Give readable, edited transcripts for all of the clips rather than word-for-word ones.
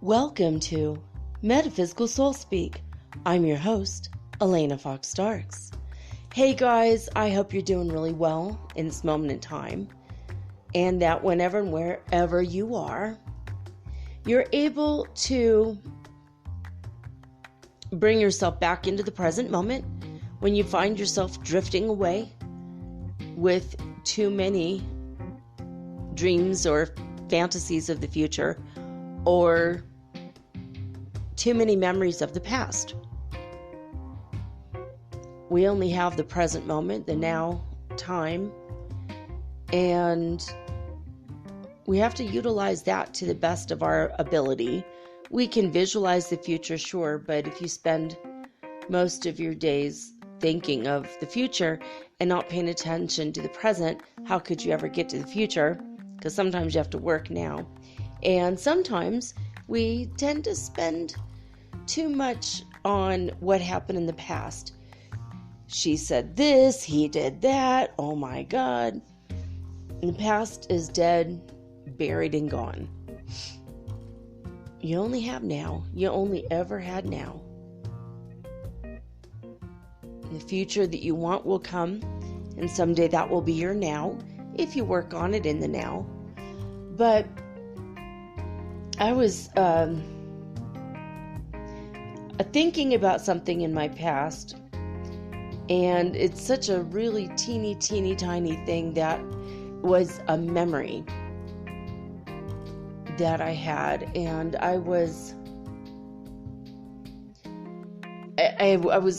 Welcome to Metaphysical Soul Speak. I'm your host, Elena Fox Starks. Hey guys, I hope you're doing really well in this moment in time, and that whenever and wherever you are, you're able to bring yourself back into the present moment when you find yourself drifting away with too many dreams or fantasies of the future, or too many memories of the past. We only have the present moment, the now time, and we have to utilize that to the best of our ability. We can visualize the future, sure, but if you spend most of your days thinking of the future and not paying attention to the present, how could you ever get to the future? Because sometimes you have to work now. And sometimes we tend to spend too much on what happened in the past. She said this, he did that, oh my God. The past is dead, buried, and gone. You only have now. You only ever had now. The future that you want will come, and someday that will be your now, if you work on it in the now. But I was thinking about something in my past, and it's such a really teeny tiny thing that was a memory that I had, and I was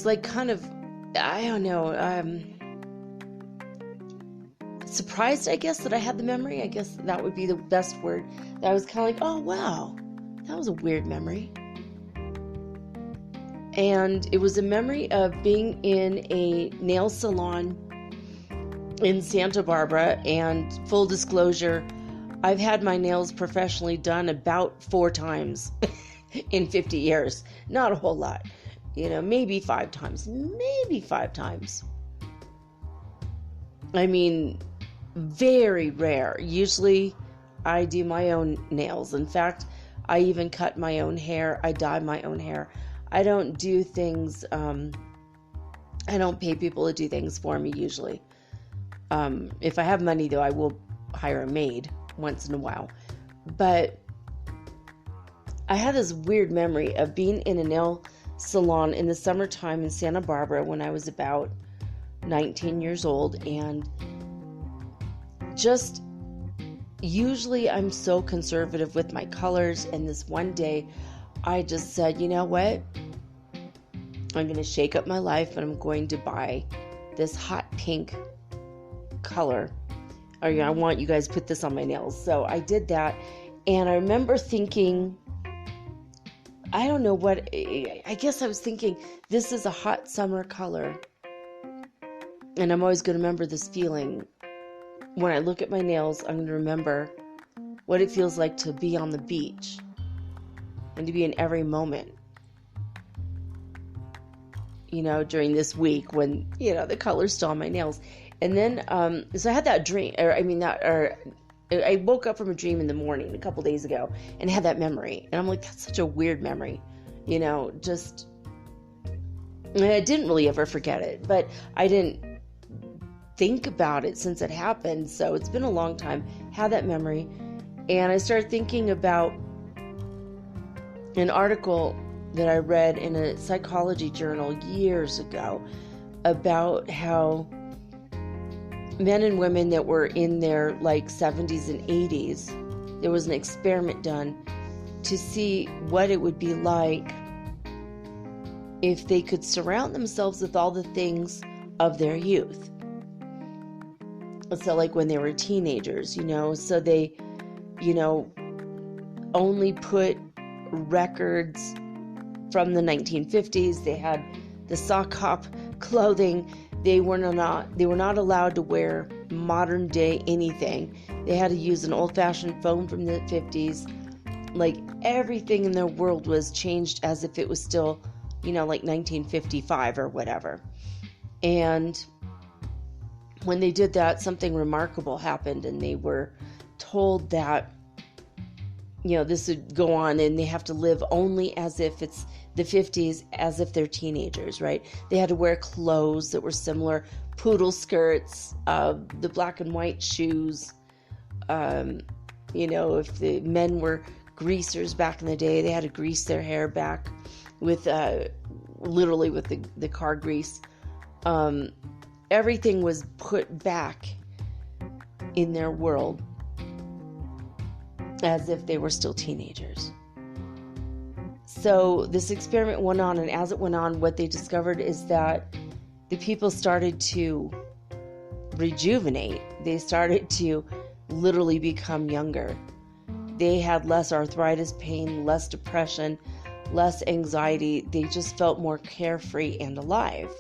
like kind of, I don't know, surprised, I guess, that I had the memory. I guess that would be the best word. That I was kind of like, oh wow, that was a weird memory. And it was a memory of being in a nail salon in Santa Barbara, and full disclosure, I've had my nails professionally done about 4 times in 50 years. Not a whole lot. Maybe 5 times. I mean, very rare. Usually I do my own nails. In fact, I even cut my own hair. I dye my own hair. I don't do things, I don't pay people to do things for me usually. If I have money though, I will hire a maid once in a while. But I had this weird memory of being in a nail salon in the summertime in Santa Barbara when I was about 19 years old, and just usually I'm so conservative with my colors, and this one day I just said, you know what? I'm going to shake up my life, and I'm going to buy this hot pink color. I want you guys to put this on my nails. So I did that, and I remember thinking, I don't know what, I guess I was thinking, this is a hot summer color, and I'm always going to remember this feeling. When I look at my nails, I'm going to remember what it feels like to be on the beach and to be in every moment, during this week when, the color's still on my nails. And then, so I had that dream, I woke up from a dream in the morning a couple days ago and had that memory. And I'm like, that's such a weird memory, and I didn't really ever forget it, but I didn't think about it since it happened. So it's been a long time, had that memory. And I started thinking about an article that I read in a psychology journal years ago about how men and women that were in their 70s and 80s, there was an experiment done to see what it would be like if they could surround themselves with all the things of their youth. So like when they were teenagers, so they, only put records from the 1950s. They had the sock hop clothing. They were not allowed to wear modern day anything. They had to use an old-fashioned phone from the 50s. Like everything in their world was changed as if it was still, like 1955 or whatever. And when they did that, something remarkable happened, and they were told that, this would go on, and they have to live only as if it's the 50s, as if they're teenagers, right? They had to wear clothes that were similar, poodle skirts, the black and white shoes. If the men were greasers back in the day, they had to grease their hair back with, literally with the car grease. Everything was put back in their world as if they were still teenagers. So this experiment went on, and as it went on, what they discovered is that the people started to rejuvenate. They started to literally become younger. They had less arthritis pain, less depression, less anxiety. They just felt more carefree and alive.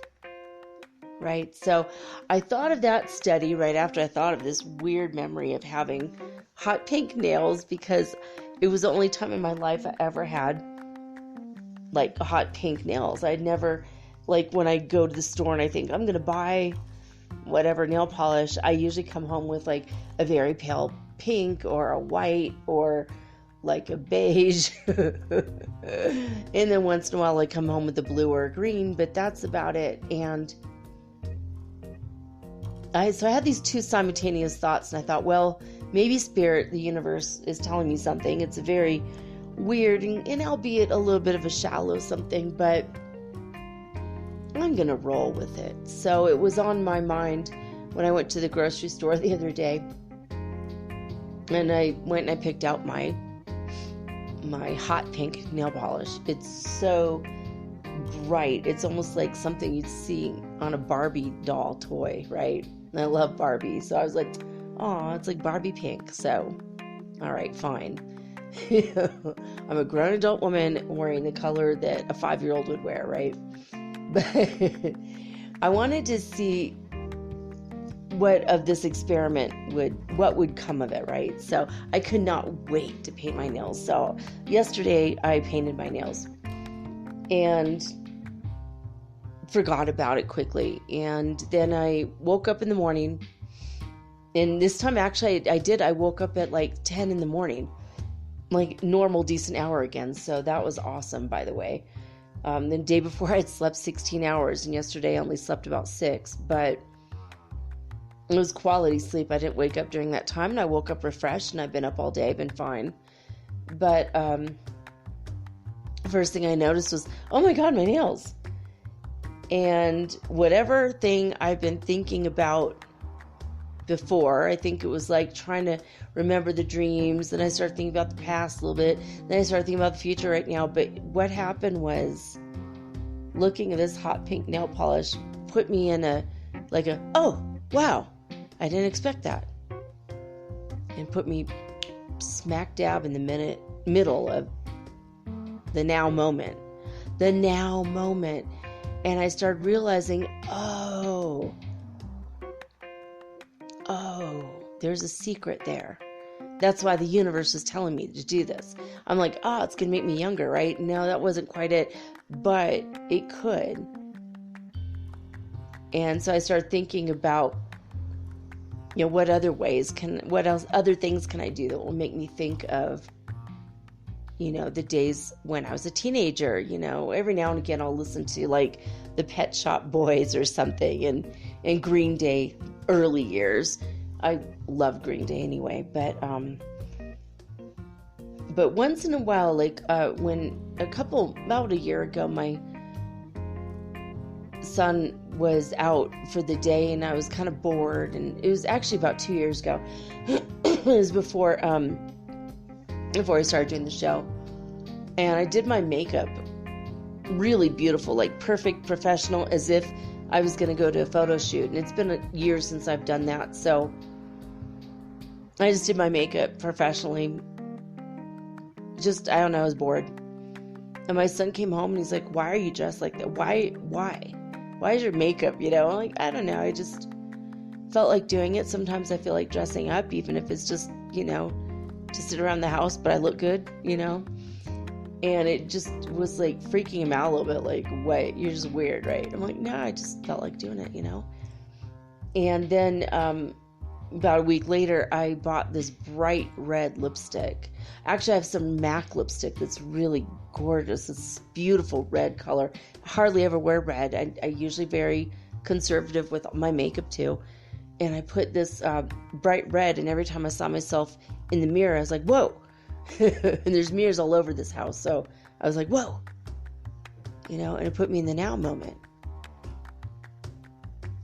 Right? So I thought of that study right after I thought of this weird memory of having hot pink nails, because it was the only time in my life I ever had like hot pink nails. I'd never, like when I go to the store and I think I'm going to buy whatever nail polish, I usually come home with like a very pale pink or a white or like a beige. And then once in a while I come home with a blue or a green, but that's about it. And I had these two simultaneous thoughts, and I thought, well, maybe spirit, the universe, is telling me something. It's a very weird and albeit a little bit of a shallow something, but I'm going to roll with it. So it was on my mind when I went to the grocery store the other day, and I went and I picked out my hot pink nail polish. It's so bright. It's almost like something you'd see on a Barbie doll toy, right? And I love Barbie. So I was like, oh, it's like Barbie pink. So, all right, fine. I'm a grown adult woman wearing the color that a 5-year-old would wear, right? But I wanted to see what of this experiment would come of it, right? So I could not wait to paint my nails. So yesterday I painted my nails and forgot about it quickly. And then I woke up in the morning, and this time actually I woke up at like 10 in the morning, like normal decent hour again. So that was awesome, by the way. The day before I'd slept 16 hours, and yesterday I only slept about 6, but it was quality sleep. I didn't wake up during that time, and I woke up refreshed, and I've been up all day. I've been fine. But first thing I noticed was, oh my God, my nails. And whatever thing I've been thinking about before, I think it was like trying to remember the dreams. Then I started thinking about the past a little bit. Then I started thinking about the future right now. But what happened was, looking at this hot pink nail polish put me in oh, wow, I didn't expect that. And put me smack dab in the middle of the now moment. The now moment. And I started realizing, oh, there's a secret there. That's why the universe is telling me to do this. I'm like, it's going to make me younger, right? No, that wasn't quite it, but it could. And so I started thinking about, what other things can I do that will make me think of, the days when I was a teenager. Every now and again I'll listen to like the Pet Shop Boys or something, and Green Day early years. I love Green Day anyway, but once in a while, like when about a year ago, my son was out for the day, and I was kind of bored, and it was actually about 2 years ago. It was before I started doing the show, and I did my makeup really beautiful, like perfect professional, as if I was going to go to a photo shoot. And it's been a year since I've done that. So I just did my makeup professionally. I don't know, I was bored. And my son came home and he's like, why are you dressed like that? Why is your makeup, I'm like, I don't know. I just felt like doing it. Sometimes I feel like dressing up, even if it's just, to sit around the house, but I look good, And it just was like freaking him out a little bit. Like, what? You're just weird, right? I'm like, no, I just felt like doing it, And then about a week later, I bought this bright red lipstick. Actually, I have some MAC lipstick that's really gorgeous. It's beautiful red color. I hardly ever wear red. I usually very conservative with my makeup too. And I put this bright red, and every time I saw myself in the mirror, I was like, whoa. And there's mirrors all over this house. So I was like, whoa. And it put me in the now moment.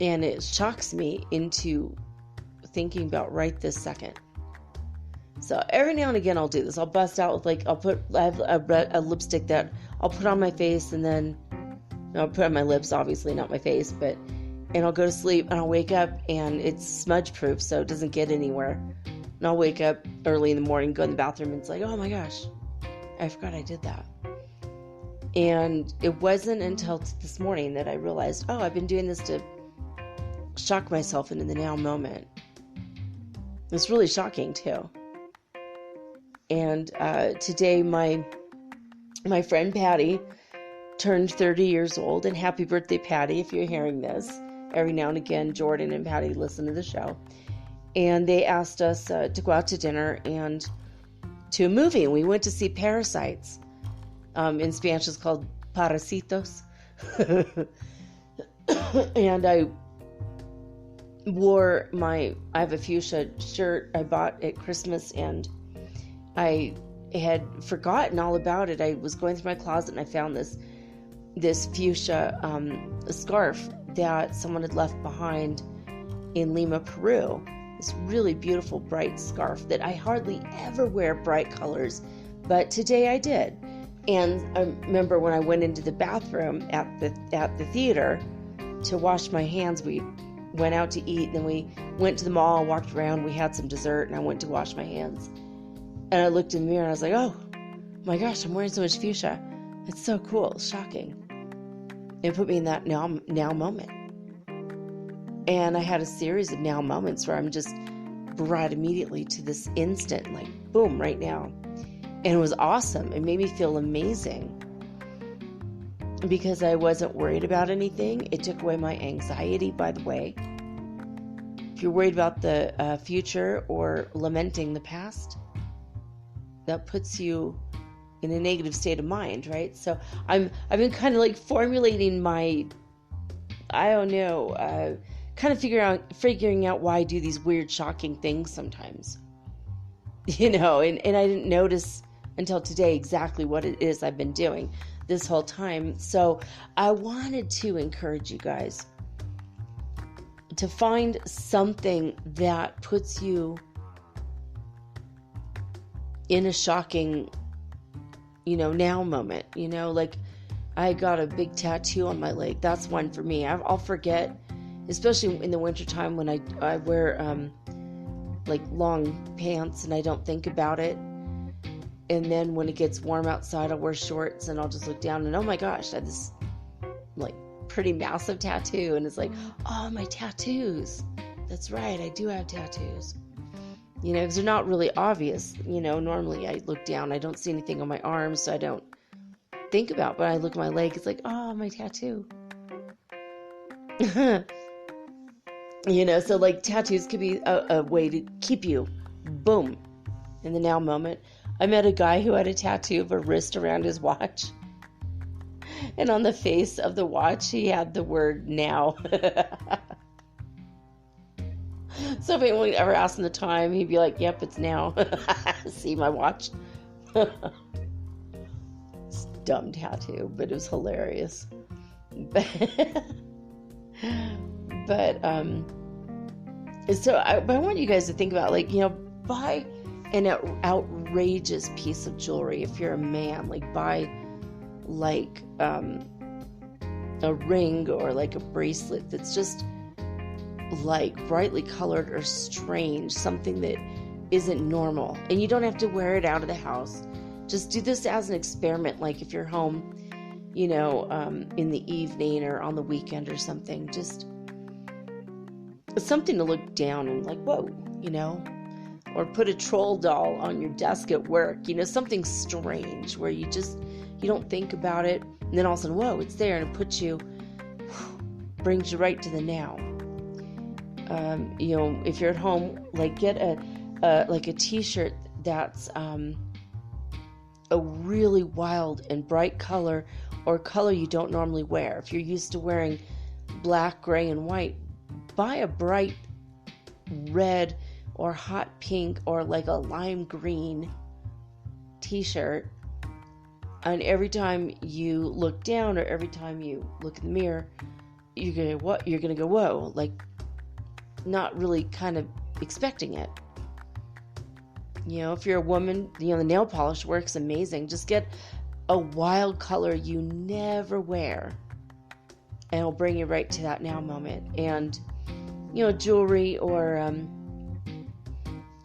And it shocks me into thinking about right this second. So every now and again I'll do this. I'll bust out with I have a lipstick that I'll put on my face, and then I'll put on my lips, obviously not my face, and I'll go to sleep and I'll wake up and it's smudge proof, so it doesn't get anywhere. And I'll wake up early in the morning, go in the bathroom, and it's like, oh my gosh, I forgot I did that. And it wasn't until this morning that I realized, oh, I've been doing this to shock myself into the now moment. It's really shocking too. And today my friend Patty turned 30 years old, and happy birthday, Patty, if you're hearing this. Every now and again, Jordan and Patty listen to the show. And they asked us to go out to dinner and to a movie. And we went to see Parasites. In Spanish, it's called Parasitos. And I have a fuchsia shirt I bought at Christmas, and I had forgotten all about it. I was going through my closet and I found this fuchsia scarf that someone had left behind in Lima, Peru. This really beautiful bright scarf that I hardly ever wear bright colors, but today I did. And I remember when I went into the bathroom at the theater to wash my hands, we went out to eat, then we went to the mall, walked around, we had some dessert, and I went to wash my hands. And I looked in the mirror and I was like, oh my gosh, I'm wearing so much fuchsia. It's so cool. It's shocking. It put me in that now moment. And I had a series of now moments where I'm just brought immediately to this instant, like boom, right now. And it was awesome. It made me feel amazing because I wasn't worried about anything. It took away my anxiety, by the way. If you're worried about the future or lamenting the past, that puts you in a negative state of mind, right? So I've been kind of like formulating my, kind of figuring out why I do these weird, shocking things sometimes, and I didn't notice until today exactly what it is I've been doing this whole time. So I wanted to encourage you guys to find something that puts you in a shocking, now moment, like I got a big tattoo on my leg. That's one for me. I'll forget, especially in the wintertime when I wear, like long pants and I don't think about it. And then when it gets warm outside, I'll wear shorts and I'll just look down and, oh my gosh, I have this like pretty massive tattoo. And it's like, oh, my tattoos. That's right. I do have tattoos. Because they're not really obvious. Normally I look down, I don't see anything on my arms, so I don't think about, but I look at my leg, it's like, oh, my tattoo. So like tattoos could be a way to keep you, boom, in the now moment. I met a guy who had a tattoo of a wrist around his watch. And on the face of the watch, he had the word now. So if anyone ever asked him the time, he'd be like, yep, it's now. See my watch? It's a dumb tattoo, but it was hilarious. So I want you guys to think about, buy an outrageous piece of jewelry if you're a man. Buy like a ring or like a bracelet that's just like brightly colored or strange, something that isn't normal. And you don't have to wear it out of the house. Just do this as an experiment, like if you're home, in the evening or on the weekend or something. Just something to look down and like, whoa, or put a troll doll on your desk at work, something strange where you don't think about it, and then all of a sudden, whoa, it's there, and it brings you right to the now. If you're at home, like get a t-shirt that's a really wild and bright color, or color you don't normally wear. If you're used to wearing black, gray, and white, buy a bright red or hot pink or like a lime green t-shirt, and every time you look down or every time you look in the mirror, you're gonna go, whoa, like not really kind of expecting it. If you're a woman, the nail polish works amazing. Just get a wild color you never wear, and it'll bring you right to that now moment. And jewelry, or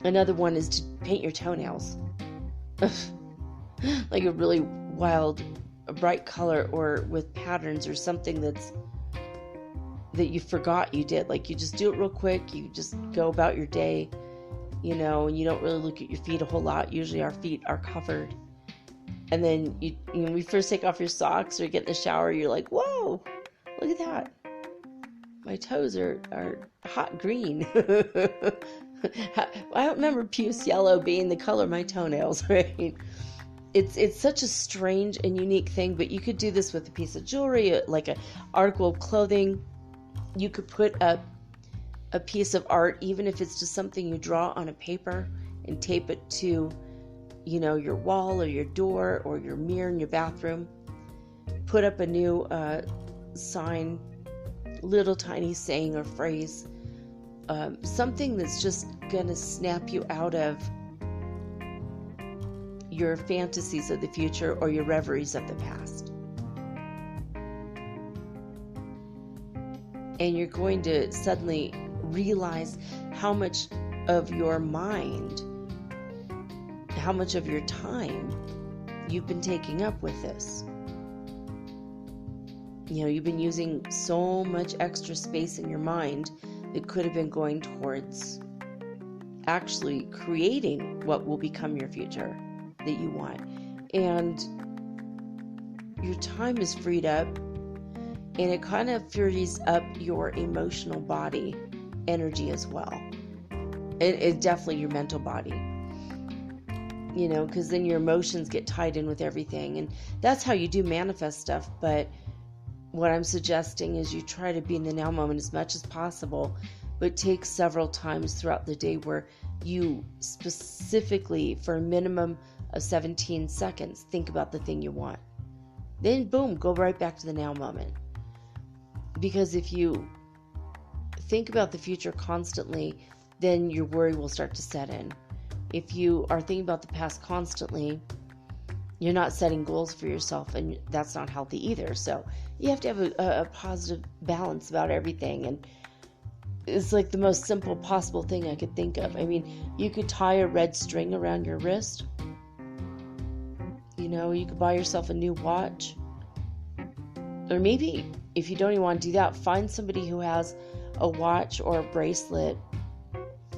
another one is to paint your toenails like a really wild, a bright color, or with patterns, or something that you forgot you did. Like you just do it real quick, you just go about your day, and you don't really look at your feet a whole lot. Usually our feet are covered, and then you first take off your socks or get in the shower, you're like, whoa, look at that, my toes are hot green. I don't remember puce yellow being the color of my toenails, right? It's such a strange and unique thing, but you could do this with a piece of jewelry, like an article of clothing. You could put up a piece of art, even if it's just something you draw on a paper, and tape it to, your wall or your door or your mirror in your bathroom. Put up a new sign, little tiny saying or phrase, something that's just gonna snap you out of your fantasies of the future or your reveries of the past. And you're going to suddenly realize how much of your mind, how much of your time you've been taking up with this. You've been using so much extra space in your mind that could have been going towards actually creating what will become your future that you want. And your time is freed up, and it kind of frees up your emotional body energy as well. It definitely your mental body, because then your emotions get tied in with everything, and that's how you do manifest stuff. But what I'm suggesting is you try to be in the now moment as much as possible, but take several times throughout the day where you specifically, for a minimum of 17 seconds, think about the thing you want. Then boom, go right back to the now moment. Because if you think about the future constantly, then your worry will start to set in. If you are thinking about the past constantly, you're not setting goals for yourself, and that's not healthy either. So you have to have a positive balance about everything. And it's like the most simple possible thing I could think of. I mean, you could tie a red string around your wrist. You could buy yourself a new watch. Or maybe, if you don't even want to do that, find somebody who has a watch or a bracelet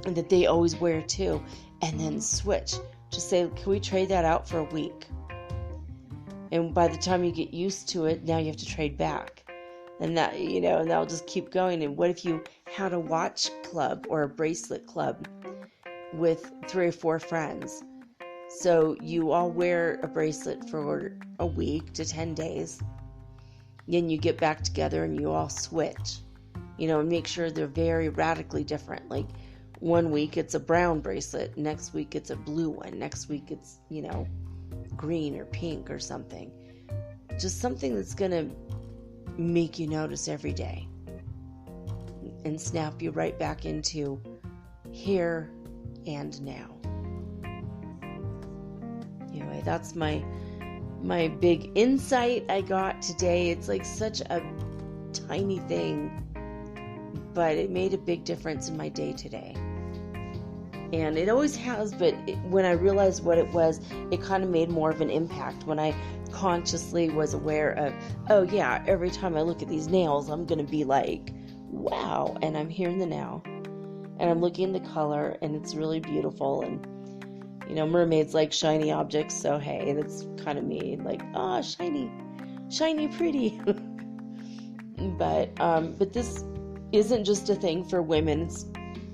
that they always wear too, and then switch. Just say, can we trade that out for a week? And by the time you get used to it, now you have to trade back. And that, and that'll just keep going. And what if you had a watch club or a bracelet club with 3 or 4 friends? So you all wear a bracelet for a week to 10 days. Then you get back together and you all switch, and make sure they're very radically different. Like one week it's a brown bracelet, next week it's a blue one, next week it's, green or pink or something. Just something that's going to make you notice every day and snap you right back into here and now. Anyway, that's my my big insight I got today. It's like such a tiny thing, but it made a big difference in my day today. And it always has, but when I realized what it was, it kind of made more of an impact when I consciously was aware of, oh yeah, every time I look at these nails, I'm going to be like, wow. And I'm here in the now. And I'm looking at the color, and it's really beautiful. And, you know, mermaids like shiny objects, so hey, that's kind of me. Like, ah, shiny, shiny, pretty. But this isn't just a thing for women. It's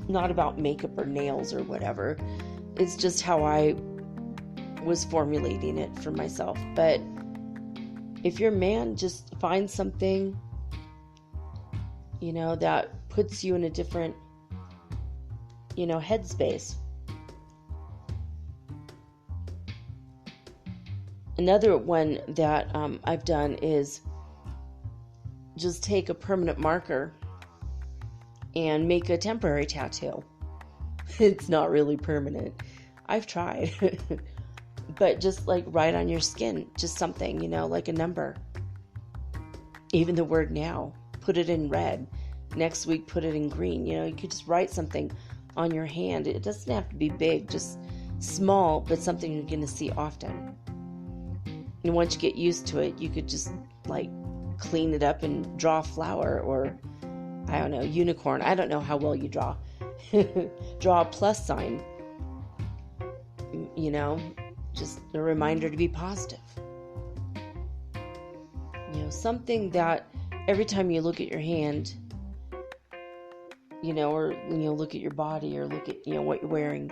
not about makeup or nails or whatever. It's just how I was formulating it for myself. But if you're a man, just find something, you know, that puts you in a different, you know, headspace. Another one that I've done is just take a permanent marker and make a temporary tattoo. It's not really permanent. I've tried. But just like write on your skin, just something, you know, like a number. Even the word now, put it in red. Next week, put it in green. You know, you could just write something on your hand. It doesn't have to be big, just small, but something you're going to see often. And once you get used to it, you could just like clean it up and draw a flower or, I don't know, unicorn. I don't know how well you draw. Draw a plus sign. You know, just a reminder to be positive. You know, something that every time you look at your hand, you know, or when you look at your body or look at, you know, what you're wearing,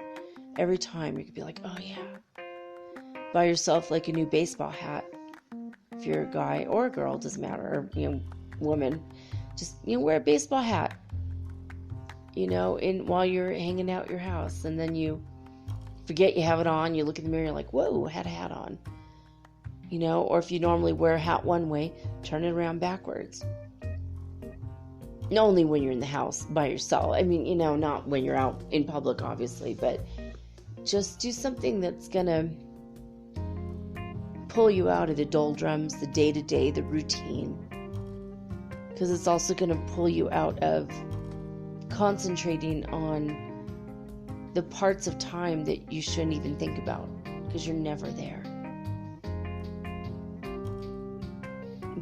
every time you could be like, oh yeah. Buy yourself like a new baseball hat. If you're a guy or a girl, doesn't matter, or, you know, woman, just, you know, wear a baseball hat, you know, while you're hanging out your house, and then you forget you have it on, you look in the mirror, you're like, whoa, I had a hat on, you know, or if you normally wear a hat one way, turn it around backwards. Not only when you're in the house by yourself, I mean, you know, not when you're out in public, obviously, but just do something that's gonna pull you out of the doldrums, the day-to-day, the routine. Because it's also going to pull you out of concentrating on the parts of time that you shouldn't even think about, because you're never there.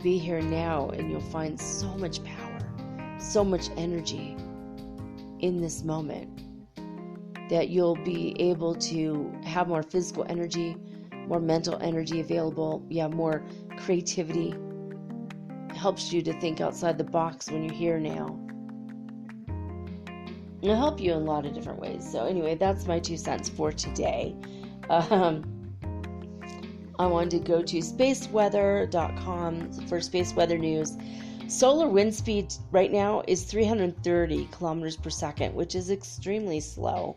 Be here now, and you'll find so much power, so much energy in this moment that you'll be able to have more physical energy, more mental energy available. You have more creativity. It helps you to think outside the box when you're here now. It'll help you in a lot of different ways. So anyway, that's my 2 cents for today. I wanted to go to spaceweather.com for space weather news. Solar wind speed right now is 330 kilometers per second, which is extremely slow.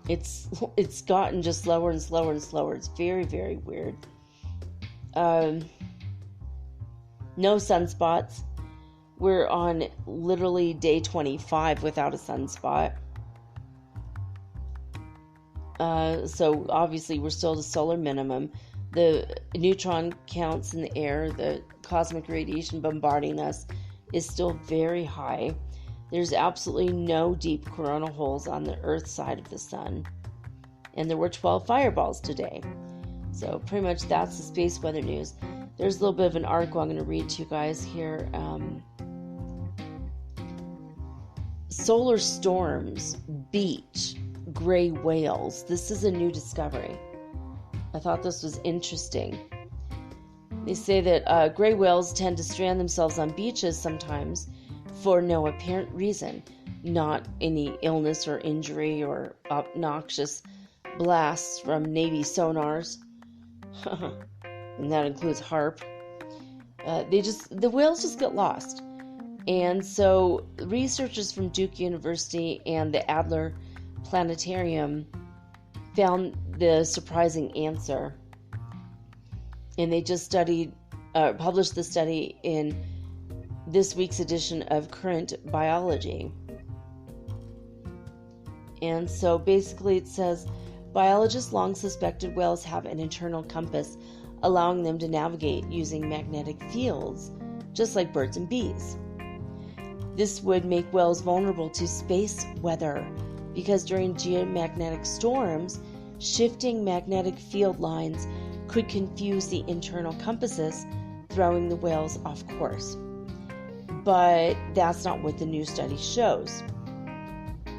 It's gotten just slower and slower and slower. It's very, very weird. No sunspots. We're on literally day 25 without a sunspot. So obviously we're still at a solar minimum. The neutron counts in the air, the cosmic radiation bombarding us, is still very high. There's absolutely no deep coronal holes on the Earth side of the sun. And there were 12 fireballs today. So pretty much that's the space weather news. There's a little bit of an article I'm going to read to you guys here. Solar storms beach gray whales. This is a new discovery. I thought this was interesting. They say that gray whales tend to strand themselves on beaches sometimes for no apparent reason, not any illness or injury or obnoxious blasts from Navy sonars, and that includes HARP. The whales just get lost. And so researchers from Duke University and the Adler Planetarium found the surprising answer. And they just published the study in this week's edition of Current Biology. And so basically it says, biologists long suspected whales have an internal compass, allowing them to navigate using magnetic fields, just like birds and bees. This would make whales vulnerable to space weather because during geomagnetic storms, shifting magnetic field lines could confuse the internal compasses, throwing the whales off course. But that's not what the new study shows.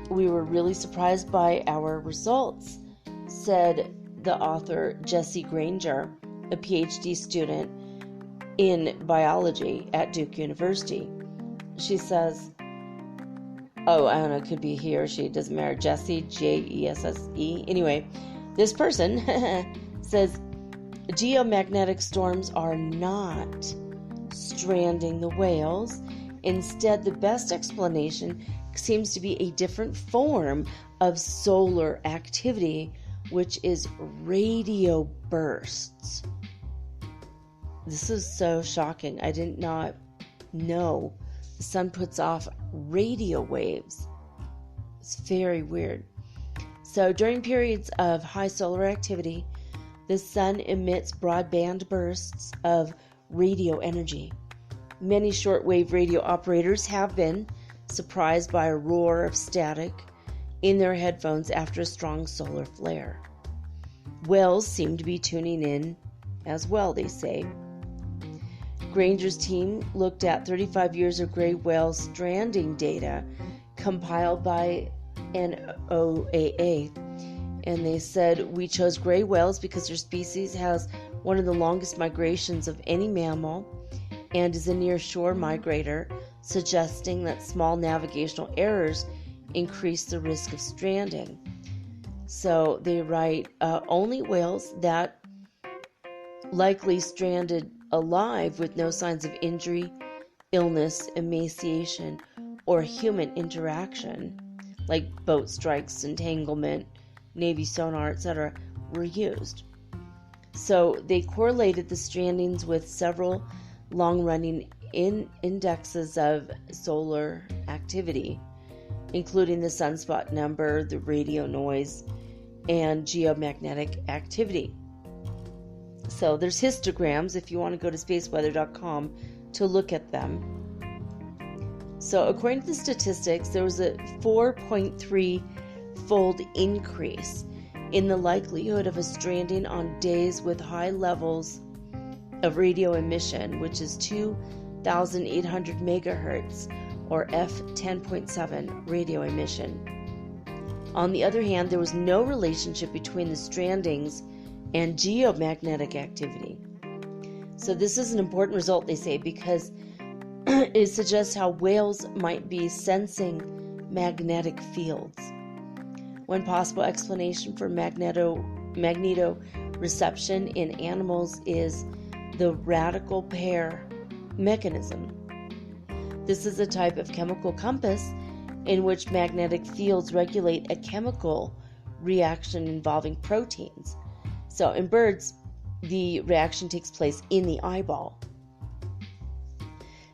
We were really surprised by our results, said the author Jessie Granger, a PhD student in biology at Duke University. She says, I don't know, it could be he or she, it doesn't matter, Jessie, Jesse. Anyway, this person says, geomagnetic storms are not stranding the whales. Instead, the best explanation seems to be a different form of solar activity, which is radio bursts. This is so shocking. I did not know the sun puts off radio waves. It's very weird. So during periods of high solar activity, the sun emits broadband bursts of radio energy. Many shortwave radio operators have been surprised by a roar of static in their headphones after a strong solar flare. Whales seem to be tuning in as well, they say. Granger's team looked at 35 years of gray whale stranding data compiled by NOAA, and they said, we chose gray whales because their species has one of the longest migrations of any mammal and is a near-shore migrator, suggesting that small navigational errors increase the risk of stranding. So they write, only whales that likely stranded alive with no signs of injury, illness, emaciation, or human interaction, like boat strikes, entanglement, Navy sonar, etc., were used. So they correlated the strandings with several long-running indexes of solar activity, including the sunspot number, the radio noise, and geomagnetic activity. So there's histograms if you want to go to spaceweather.com to look at them. So according to the statistics, there was a 4.3-fold increase in the likelihood of a stranding on days with high levels of radio emission, which is 2,800 megahertz or F10.7 radio emission. On the other hand, there was no relationship between the strandings and geomagnetic activity. So this is an important result, they say, because it suggests how whales might be sensing magnetic fields. One possible explanation for magnetoreception in animals is the radical pair mechanism. This is a type of chemical compass in which magnetic fields regulate a chemical reaction involving proteins. So in birds, the reaction takes place in the eyeball.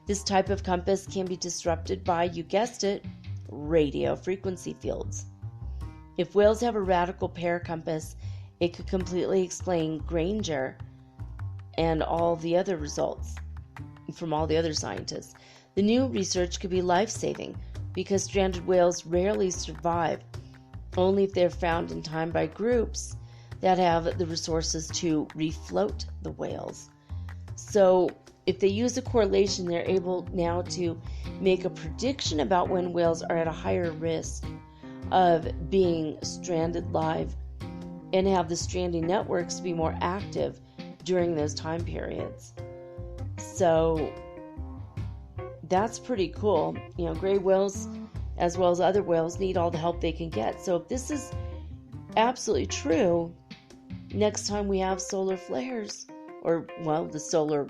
This type of compass can be disrupted by, you guessed it, radio frequency fields. If whales have a radical pair compass, it could completely explain Granger and all the other results from all the other scientists. The new research could be life-saving because stranded whales rarely survive, only if they're found in time by groups that have the resources to refloat the whales. So if they use a correlation, they're able now to make a prediction about when whales are at a higher risk of being stranded live and have the stranding networks be more active during those time periods. So that's pretty cool. You know, gray whales, as well as other whales, need all the help they can get. So if this is absolutely true, next time we have solar flares, or, well, the solar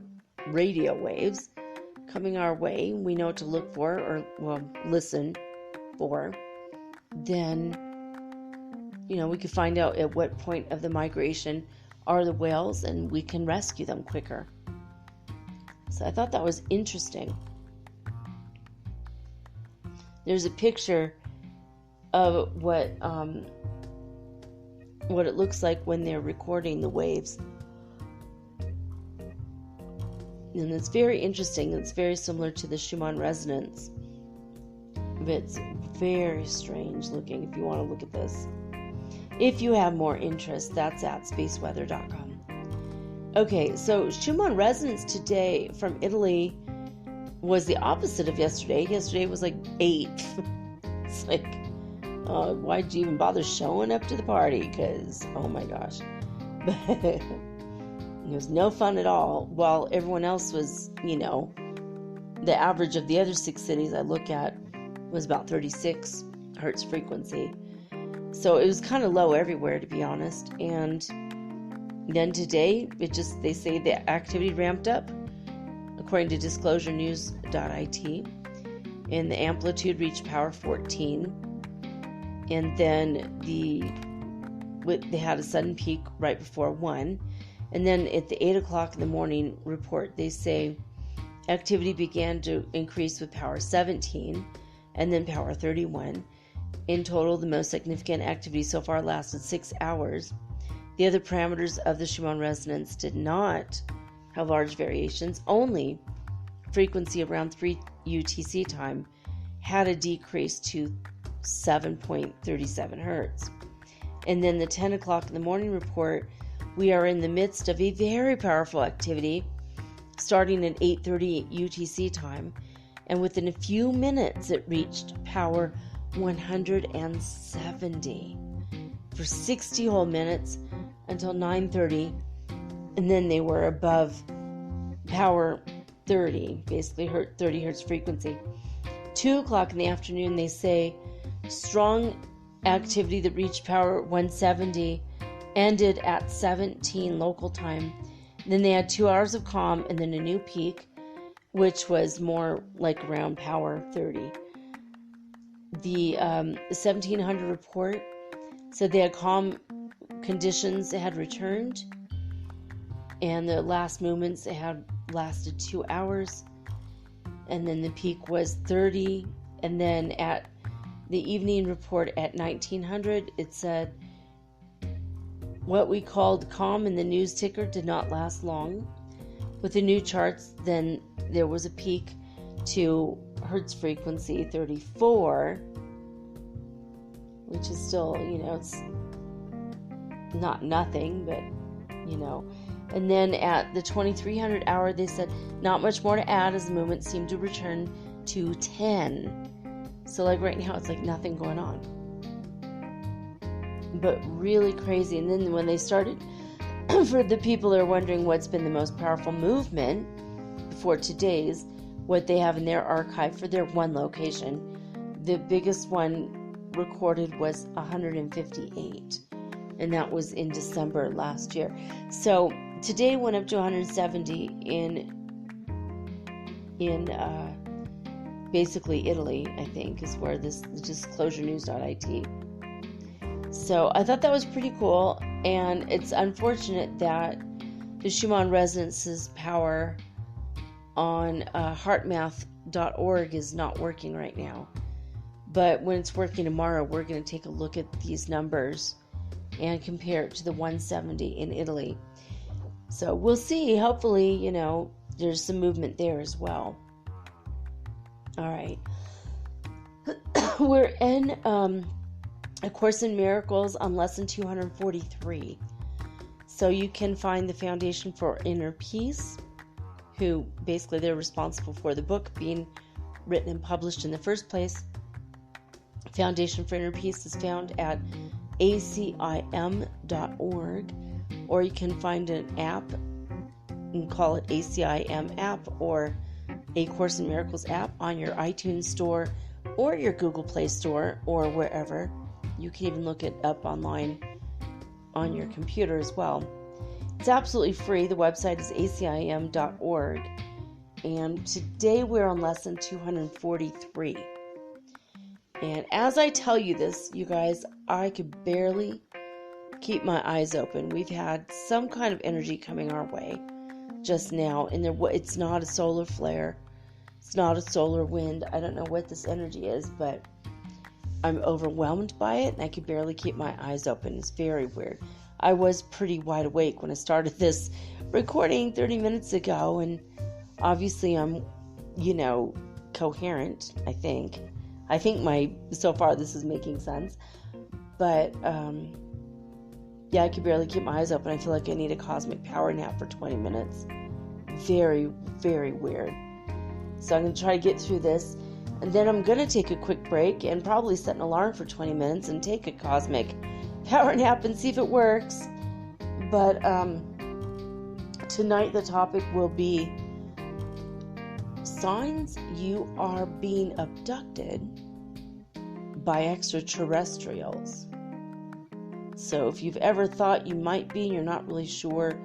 radio waves coming our way, we know what to look for, or, well, listen for, then, you know, we can find out at what point of the migration are the whales, and we can rescue them quicker. So I thought that was interesting. There's a picture of what it looks like when they're recording the waves. And it's very interesting. It's very similar to the Schumann Resonance. It's very strange looking if you want to look at this. If you have more interest, that's at spaceweather.com. Okay, so Schumann Resonance today from Italy was the opposite of yesterday. Yesterday was like 8. It's like, why'd you even bother showing up to the party? Because, oh my gosh. It was no fun at all. While everyone else was, the average of the other 6 cities I look at was about 36 hertz frequency. So it was kind of low everywhere, to be honest. And then today, they say the activity ramped up, according to disclosurenews.it. And the amplitude reached power 14. And then they had a sudden peak right before 1. And then at the 8 o'clock in the morning report, they say activity began to increase with power 17 and then power 31. In total, the most significant activity so far lasted 6 hours. The other parameters of the Schumann resonance did not have large variations. Only frequency around 3 UTC time had a decrease to 7.37 hertz. And then the 10 o'clock in the morning report, we are in the midst of a very powerful activity starting at 8:30 UTC time, and within a few minutes it reached power 170 for 60 whole minutes until 9:30, and then they were above power 30, basically 30 hertz frequency. 2 o'clock in the afternoon, they say strong activity that reached power 170 ended at 17 local time. Then they had 2 hours of calm and then a new peak, which was more like around power 30. The 1700 report said they had calm conditions that had returned, and the last movements had lasted 2 hours, and then the peak was 30. And then at the evening report at 1900, it said what we called calm in the news ticker did not last long. With the new charts, then there was a peak to hertz frequency 34, which is still, it's not nothing, but, And then at the 2300 hour, they said not much more to add as the movement seemed to return to 10. So like right now, it's like nothing going on. But really crazy. And then when they started, for the people that are wondering what's been the most powerful movement before today's, what they have in their archive for their one location, the biggest one recorded was 158, and that was in December last year. So today went up to 170 in basically Italy, I think, is where this disclosurenews.it. So I thought that was pretty cool, and it's unfortunate that the Schumann Resonance's power on heartmath.org is not working right now. But when it's working tomorrow, we're going to take a look at these numbers and compare it to the 170 in Italy. So we'll see. Hopefully, there's some movement there as well. All right. We're in A Course in Miracles on lesson 243. So you can find the Foundation for Inner Peace, who basically they're responsible for the book being written and published in the first place. Foundation for Inner Peace is found at acim.org, or you can find an app and call it ACIM app or A Course in Miracles app on your iTunes store or your Google Play store or wherever. You can even look it up online on your computer as well. It's absolutely free. The website is acim.org. And today we're on lesson 243. And as I tell you this, you guys, I could barely keep my eyes open. We've had some kind of energy coming our way just now. And it's not a solar flare. It's not a solar wind. I don't know what this energy is, but I'm overwhelmed by it, and I could barely keep my eyes open. It's very weird. I was pretty wide awake when I started this recording 30 minutes ago, and Obviously, I'm, coherent, I think. So far this is making sense. But, I could barely keep my eyes open. I feel like I need a cosmic power nap for 20 minutes. Very, very weird. So I'm going to try to get through this. And then I'm going to take a quick break and probably set an alarm for 20 minutes and take a cosmic power nap and see if it works. But tonight the topic will be signs you are being abducted by extraterrestrials. So if you've ever thought you might be and you're not really sure,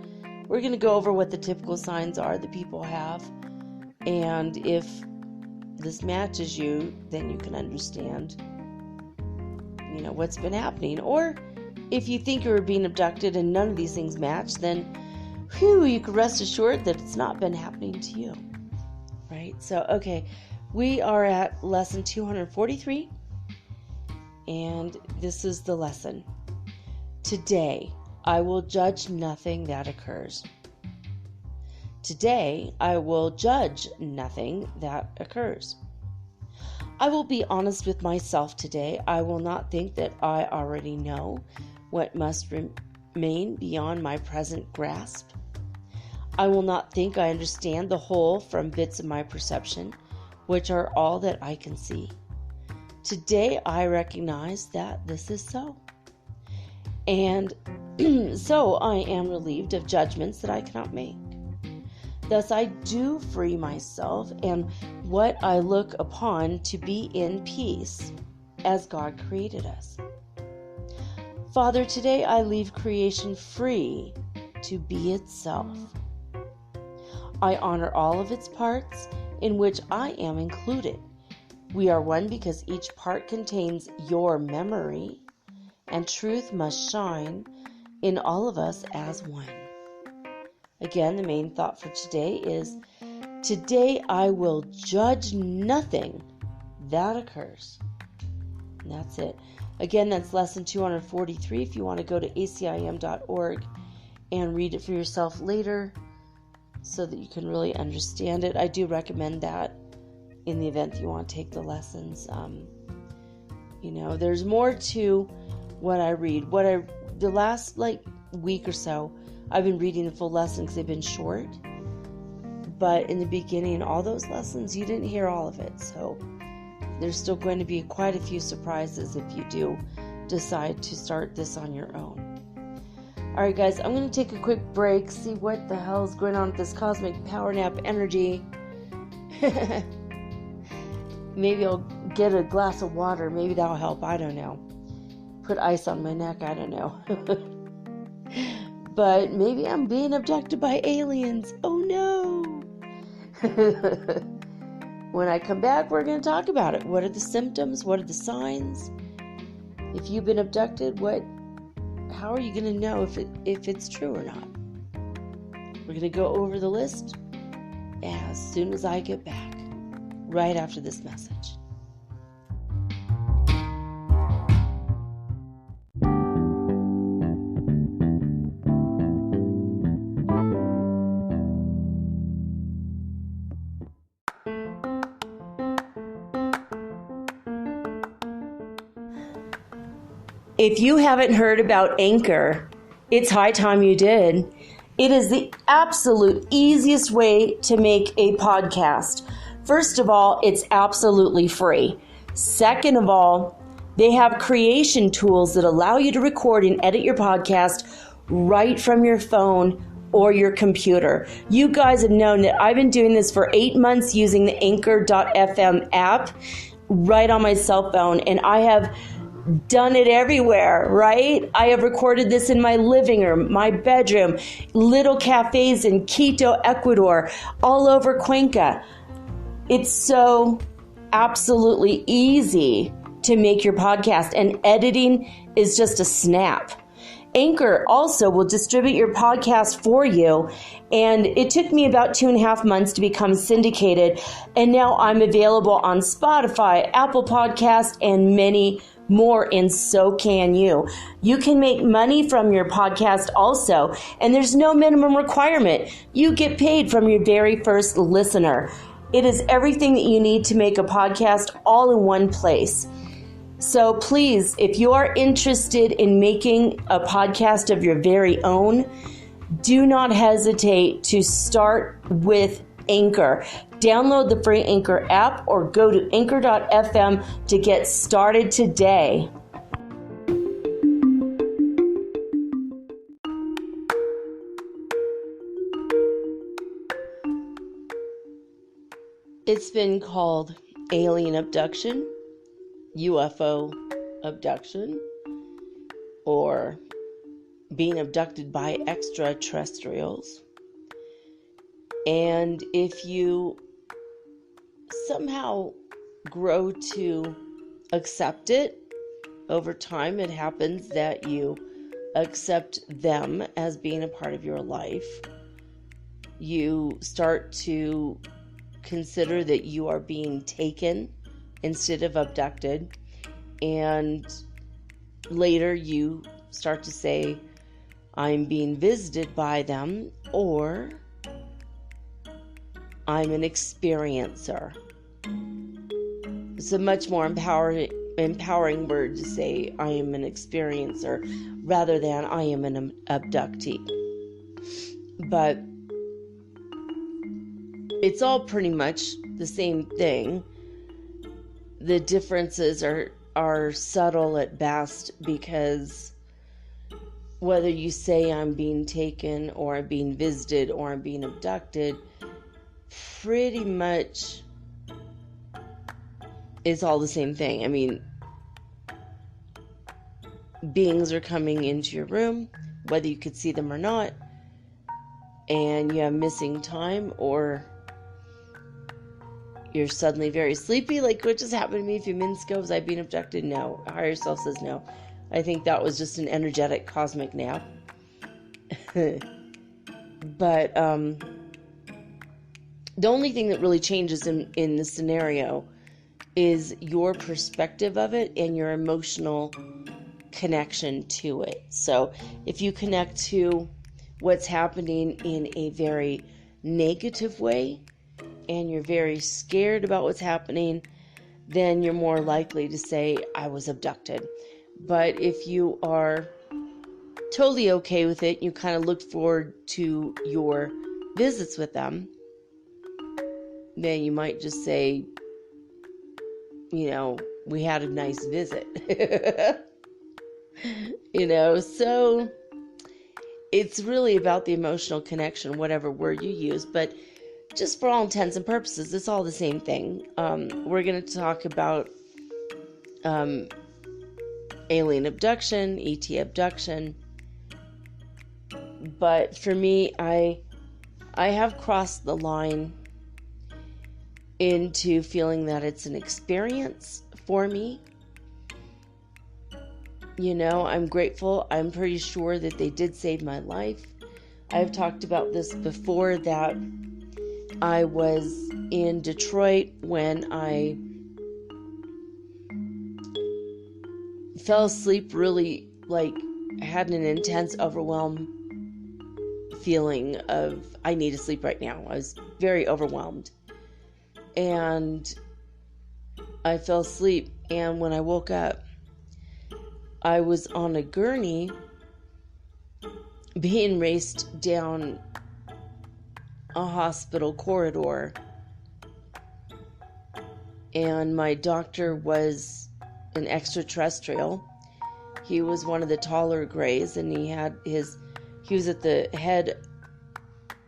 we're going to go over what the typical signs are that people have. And if this matches you, then you can understand, what's been happening. Or if you think you were being abducted and none of these things match, then you can rest assured that it's not been happening to you. Right? So, okay, we are at lesson 243, and this is the lesson. Today, I will judge nothing that occurs. Today, I will judge nothing that occurs. I will be honest with myself today. I will not think that I already know what must remain beyond my present grasp. I will not think I understand the whole from bits of my perception, which are all that I can see. Today, I recognize that this is so. And so I am relieved of judgments that I cannot make. Thus I do free myself and what I look upon to be in peace as God created us. Father, today I leave creation free to be itself. I honor all of its parts in which I am included. We are one because each part contains your memory, and truth must shine in all of us as one. Again, the main thought for today is, today I will judge nothing that occurs. And that's it. Again, that's lesson 243. If you want to go to acim.org and read it for yourself later so that you can really understand it. I do recommend that in the event that you want to take the lessons. There's more to what I read. The last week or so, I've been reading the full lesson because they've been short. But in the beginning, all those lessons, you didn't hear all of it. So there's still going to be quite a few surprises if you do decide to start this on your own. All right, guys, I'm going to take a quick break, see what the hell is going on with this cosmic power nap energy. Maybe I'll get a glass of water. Maybe that'll help. I don't know. Put ice on my neck. I don't know. But maybe I'm being abducted by aliens. Oh no. When I come back, we're going to talk about it. What are the symptoms? What are the signs? If you've been abducted, how are you going to know if it's true or not? We're going to go over the list as soon as I get back, right after this message. If you haven't heard about Anchor, it's high time you did. It is the absolute easiest way to make a podcast. First of all, it's absolutely free. Second of all, they have creation tools that allow you to record and edit your podcast right from your phone or your computer. You guys have known that I've been doing this for 8 months using the Anchor.fm app right on my cell phone, and I have done it everywhere, right? I have recorded this in my living room, my bedroom, little cafes in Quito, Ecuador, all over Cuenca. It's so absolutely easy to make your podcast, and editing is just a snap. Anchor also will distribute your podcast for you, and it took me about 2.5 months to become syndicated, and now I'm available on Spotify, Apple Podcast, and many more, and so can you. You can make money from your podcast also, and there's no minimum requirement. You get paid from your very first listener. It is everything that you need to make a podcast all in one place. So please, if you are interested in making a podcast of your very own, do not hesitate to start with Anchor. Download the free Anchor app or go to anchor.fm to get started today. It's been called alien abduction, UFO abduction, or being abducted by extraterrestrials. And if you somehow grow to accept it, over time it happens that you accept them as being a part of your life. You start to consider that you are being taken instead of abducted. And later you start to say, I'm being visited by them, or I'm an experiencer. It's a much more empowering word to say I am an experiencer rather than I am an abductee. But it's all pretty much the same thing. The differences are subtle at best, because whether you say I'm being taken or I'm being visited or I'm being abducted, pretty much it's all the same thing. I mean, beings are coming into your room, whether you could see them or not, and you have missing time, or you're suddenly very sleepy, like what just happened to me a few minutes ago. Was I being abducted? No. Higher self says no. I think that was just an energetic cosmic nap. But the only thing that really changes in the scenario is your perspective of it and your emotional connection to it. So if you connect to what's happening in a very negative way and you're very scared about what's happening, then you're more likely to say, I was abducted. But if you are totally okay with it, you kind of look forward to your visits with them, then you might just say, we had a nice visit. So it's really about the emotional connection, whatever word you use, but just for all intents and purposes, it's all the same thing. We're going to talk about alien abduction, ET abduction. But for me, I have crossed the line into feeling that it's an experience for me. I'm grateful. I'm pretty sure that they did save my life. I've talked about this before, that I was in Detroit when I fell asleep, really had an intense overwhelm feeling of I need to sleep right now. I was very overwhelmed. And I fell asleep, and when I woke up, I was on a gurney being raced down a hospital corridor, and my doctor was an extraterrestrial. He was one of the taller grays, and he was at the head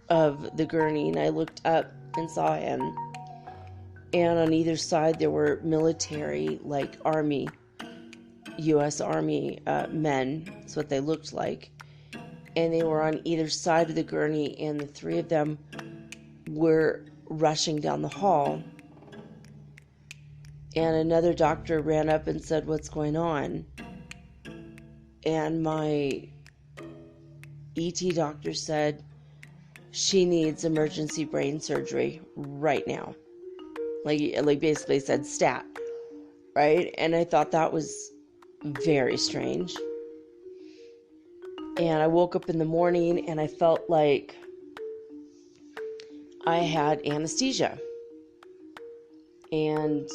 of the gurney, and I looked up and saw him, and on either side there were military, like Army, U.S. Army men. That's what they looked like. And they were on either side of the gurney, and the three of them were rushing down the hall. And another doctor ran up and said, "What's going on?" And my ET doctor said, "She needs emergency brain surgery right now." Like basically said stat, right? And I thought that was very strange. And I woke up in the morning and I felt like I had anesthesia. And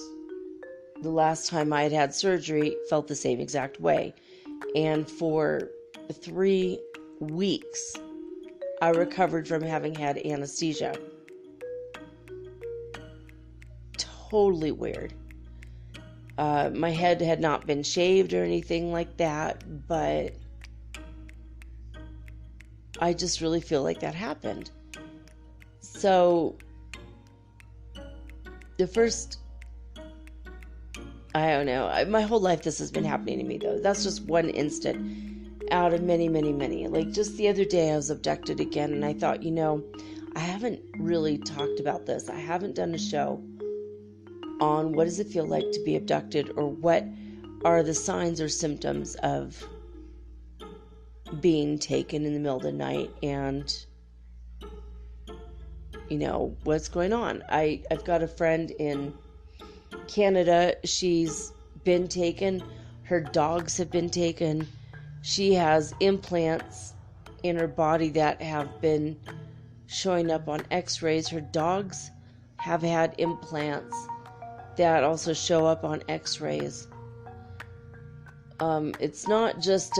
the last time I had had surgery felt the same exact way. And for 3 weeks, I recovered from having had anesthesia. Totally weird. My head had not been shaved or anything like that, but I just really feel like that happened. So, the first, I don't know, my whole life this has been happening to me, though. That's just one instant out of many, many, many. Like, just the other day I was abducted again, and I thought, I haven't really talked about this. I haven't done a show on what does it feel like to be abducted, or what are the signs or symptoms of being taken in the middle of the night, and what's going on. I've got a friend in Canada. She's been taken. Her dogs have been taken. She has implants in her body that have been showing up on x-rays. Her dogs have had implants that also show up on x-rays. It's not just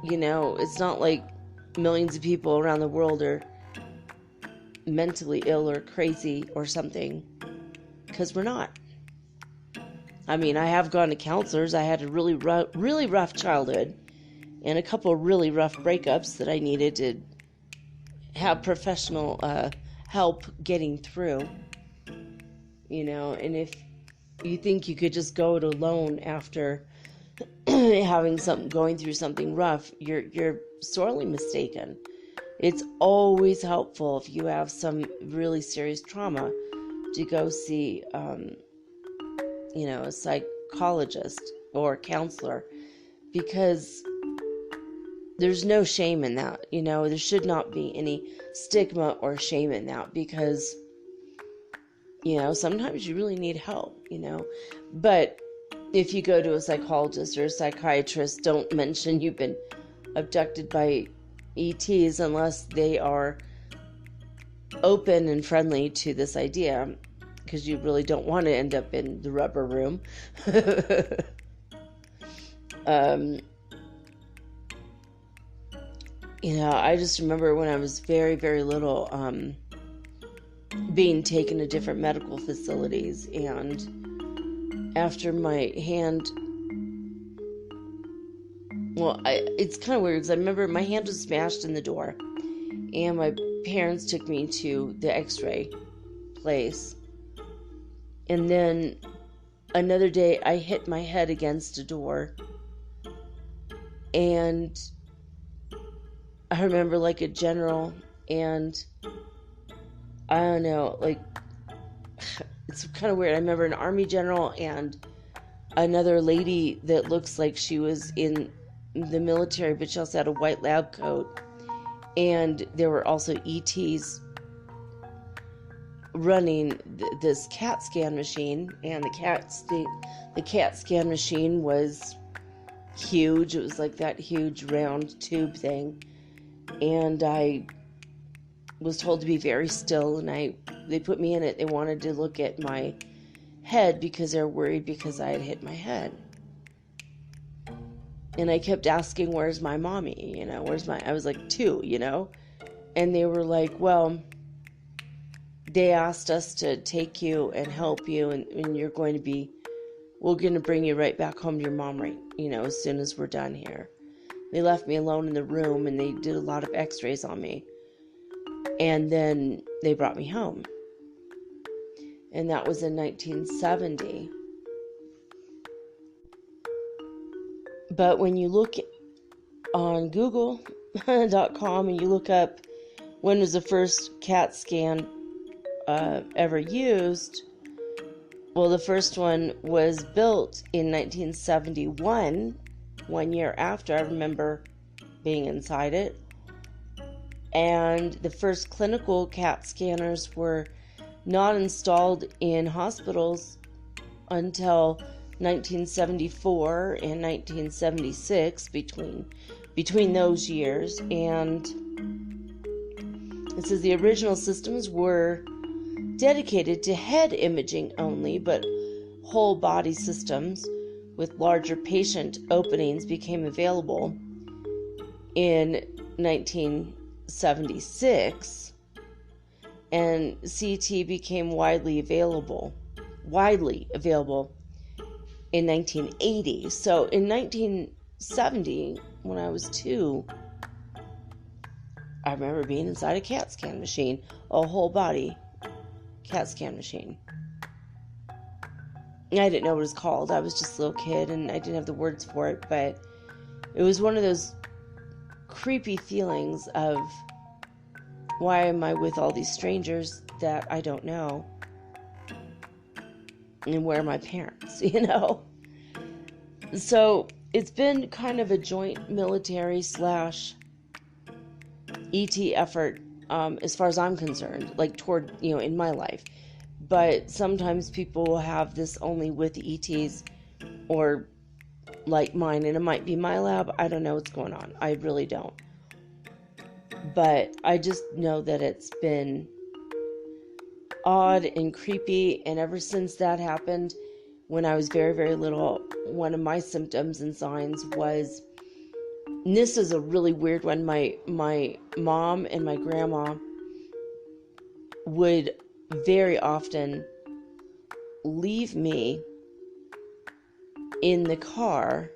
it's not like millions of people around the world are mentally ill or crazy or something, because we're not. I mean, I have gone to counselors. I had a really rough childhood and a couple of really rough breakups that I needed to have professional help getting through. And if you think you could just go it alone after going through something rough, you're sorely mistaken. It's always helpful if you have some really serious trauma to go see, a psychologist or counselor, because there's no shame in that. There should not be any stigma or shame in that, because, sometimes you really need help, But if you go to a psychologist or a psychiatrist, don't mention you've been abducted by ETs unless they are open and friendly to this idea, because you really don't want to end up in the rubber room. I just remember when I was very, very little, being taken to different medical facilities, and after my hand, it's kind of weird, because I remember my hand was smashed in the door, and my parents took me to the x-ray place, and then another day I hit my head against a door, and I remember like a general, and I don't know, like, it's kind of weird. I remember an army general and another lady that looks like she was in the military, but she also had a white lab coat. And there were also ETs running this CAT scan machine, and the CAT scan machine was huge. It was like that huge round tube thing, and I was told to be very still, and they put me in it. They wanted to look at my head because they're worried because I had hit my head. And I kept asking, where's my mommy? I was like 2, and they were like, well, they asked us to take you and help you, and we're going to bring you right back home to your mom as soon as we're done here. They left me alone in the room, and they did a lot of x-rays on me. And then they brought me home. And that was in 1970. But when you look on Google.com and you look up when was the first CAT scan ever used, well, the first one was built in 1971, 1 year after. I remember being inside it. And the first clinical CAT scanners were not installed in hospitals until 1974 and 1976, between those years. And it says the original systems were dedicated to head imaging only, but whole body systems with larger patient openings became available in 1976, and CT became widely available in 1980. So in 1970, when I was 2, I remember being inside a CAT scan machine, a whole body CAT scan machine. I didn't know what it was called. I was just a little kid and I didn't have the words for it, but it was one of those creepy feelings of, why am I with all these strangers that I don't know? And where are my parents, So it's been kind of a joint military / ET effort, as far as I'm concerned, like toward, in my life. But sometimes people will have this only with the ETs, or like mine, and it might be my lab. I don't know what's going on. I really don't. But I just know that it's been odd and creepy, and ever since that happened, when I was very, very little, one of my symptoms and signs was, and this is a really weird one, my mom and my grandma would very often leave me in the car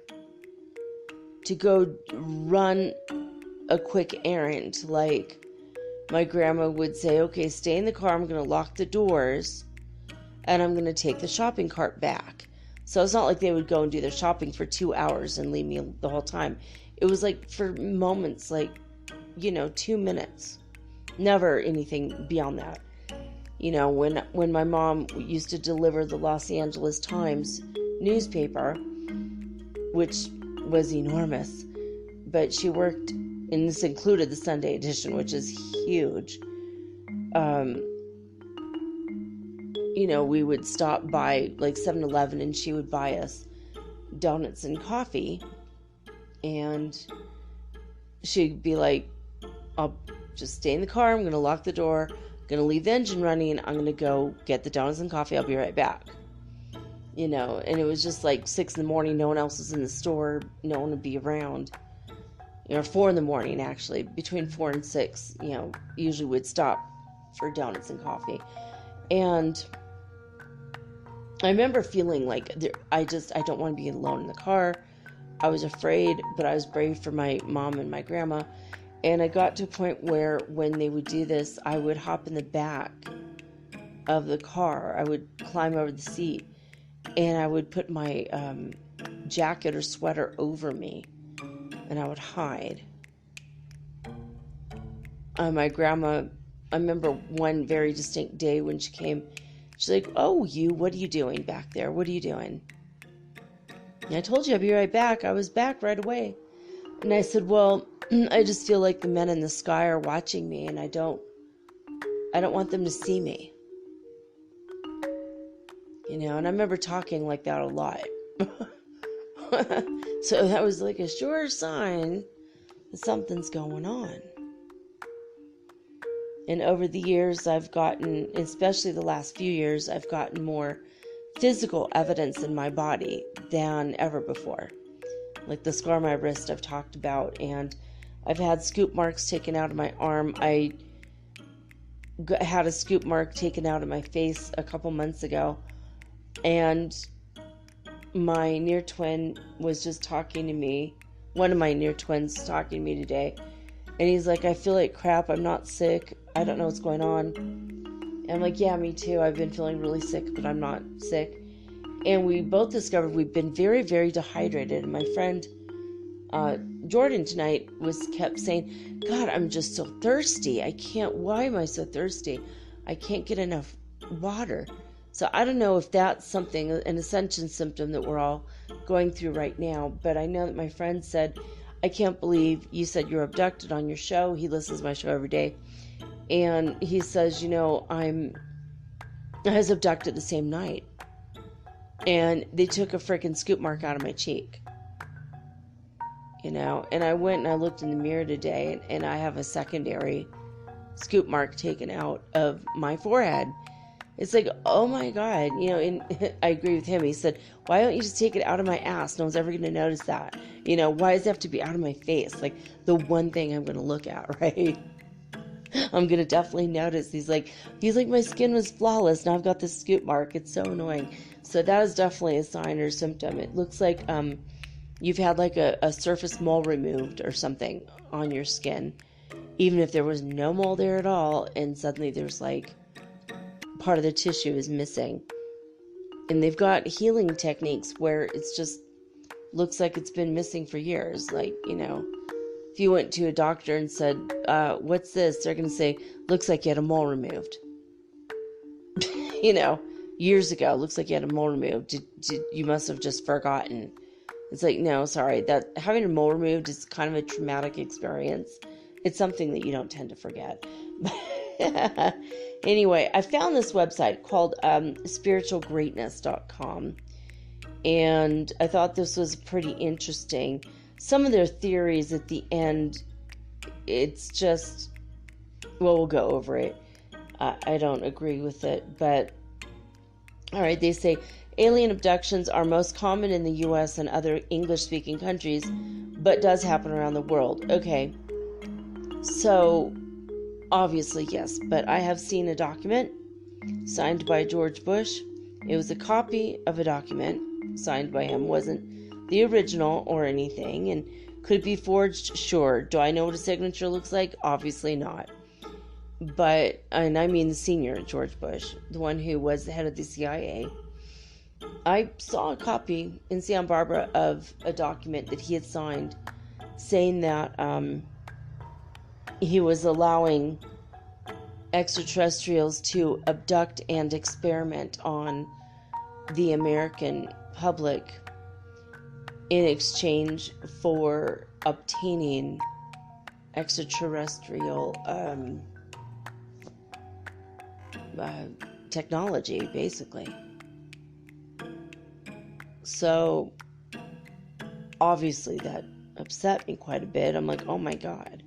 to go run a quick errand. Like, my grandma would say, okay, stay in the car, I'm going to lock the doors, and I'm going to take the shopping cart back. So it's not like they would go and do their shopping for 2 hours and leave me the whole time. It was like for moments, like, 2 minutes. Never anything beyond that. When my mom used to deliver the Los Angeles Times newspaper, which was enormous, but she worked, and this included the Sunday edition, which is huge. We would stop by like 7-Eleven and she would buy us donuts and coffee, and she'd be like, I'll just stay in the car, I'm going to lock the door, I'm going to leave the engine running, I'm going to go get the donuts and coffee, I'll be right back. And it was just like 6 in the morning, no one else was in the store, no one would be around. 4 in the morning, actually, between 4 and 6, usually would stop for donuts and coffee. And I remember feeling like I don't want to be alone in the car. I was afraid, but I was brave for my mom and my grandma. And I got to a point where when they would do this, I would hop in the back of the car. I would climb over the seat, and I would put my jacket or sweater over me, and I would hide. My grandma, I remember one very distinct day when she came, she's like, oh, what are you doing back there? What are you doing? And I told you I'd be right back. I was back right away. And I said, well, I just feel like the men in the sky are watching me, and I don't want them to see me. And I remember talking like that a lot. So that was like a sure sign that something's going on. And over the years, I've gotten, especially the last few years, I've gotten more physical evidence in my body than ever before. Like the scar on my wrist I've talked about, and I've had scoop marks taken out of my arm. I had a scoop mark taken out of my face a couple months ago, and my near twin was just talking to me. One of my near twins talking to me today, and he's like, I feel like crap, I'm not sick, I don't know what's going on. And I'm like, yeah, me too, I've been feeling really sick, but I'm not sick. And we both discovered we've been very, very dehydrated. And my friend Jordan tonight kept saying, God, I'm just so thirsty. Why am I so thirsty? I can't get enough water. So I don't know if that's something, an ascension symptom that we're all going through right now. But I know that my friend said, I can't believe you said you're abducted on your show. He listens to my show every day. And he says, I was abducted the same night. And they took a freaking scoop mark out of my cheek. And I went and I looked in the mirror today, and I have a secondary scoop mark taken out of my forehead. It's like, oh my God, and I agree with him. He said, why don't you just take it out of my ass? No one's ever going to notice that. Why does it have to be out of my face? Like, the one thing I'm going to look at, right? I'm going to definitely notice. He's like, my skin was flawless. Now I've got this scoop mark. It's so annoying. So that is definitely a sign or symptom. It looks like you've had like a surface mole removed or something on your skin. Even if there was no mole there at all, and suddenly there's like part of the tissue is missing. And they've got healing techniques where it's just looks like it's been missing for years. Like, if you went to a doctor and said, what's this? They're going to say, looks like you had a mole removed. Years ago, looks like you had a mole removed. You must have just forgotten. It's like, no, sorry. That having a mole removed is kind of a traumatic experience. It's something that you don't tend to forget. Anyway, I found this website called spiritualgreatness.com, and I thought this was pretty interesting. Some of their theories at the end, it's just, well, we'll go over it. I don't agree with it, but all right, they say alien abductions are most common in the U.S. and other English-speaking countries, but does happen around the world. Okay, so obviously, yes, but I have seen a document signed by George Bush. It was a copy of a document signed by him. Wasn't the original or anything. And could it be forged? Sure. Do I know what a signature looks like? Obviously not. But, and I mean the senior George Bush, the one who was the head of the CIA. I saw a copy in Santa Barbara of a document that he had signed saying that he was allowing extraterrestrials to abduct and experiment on the American public in exchange for obtaining extraterrestrial technology, basically. So obviously that upset me quite a bit. I'm like, oh my God.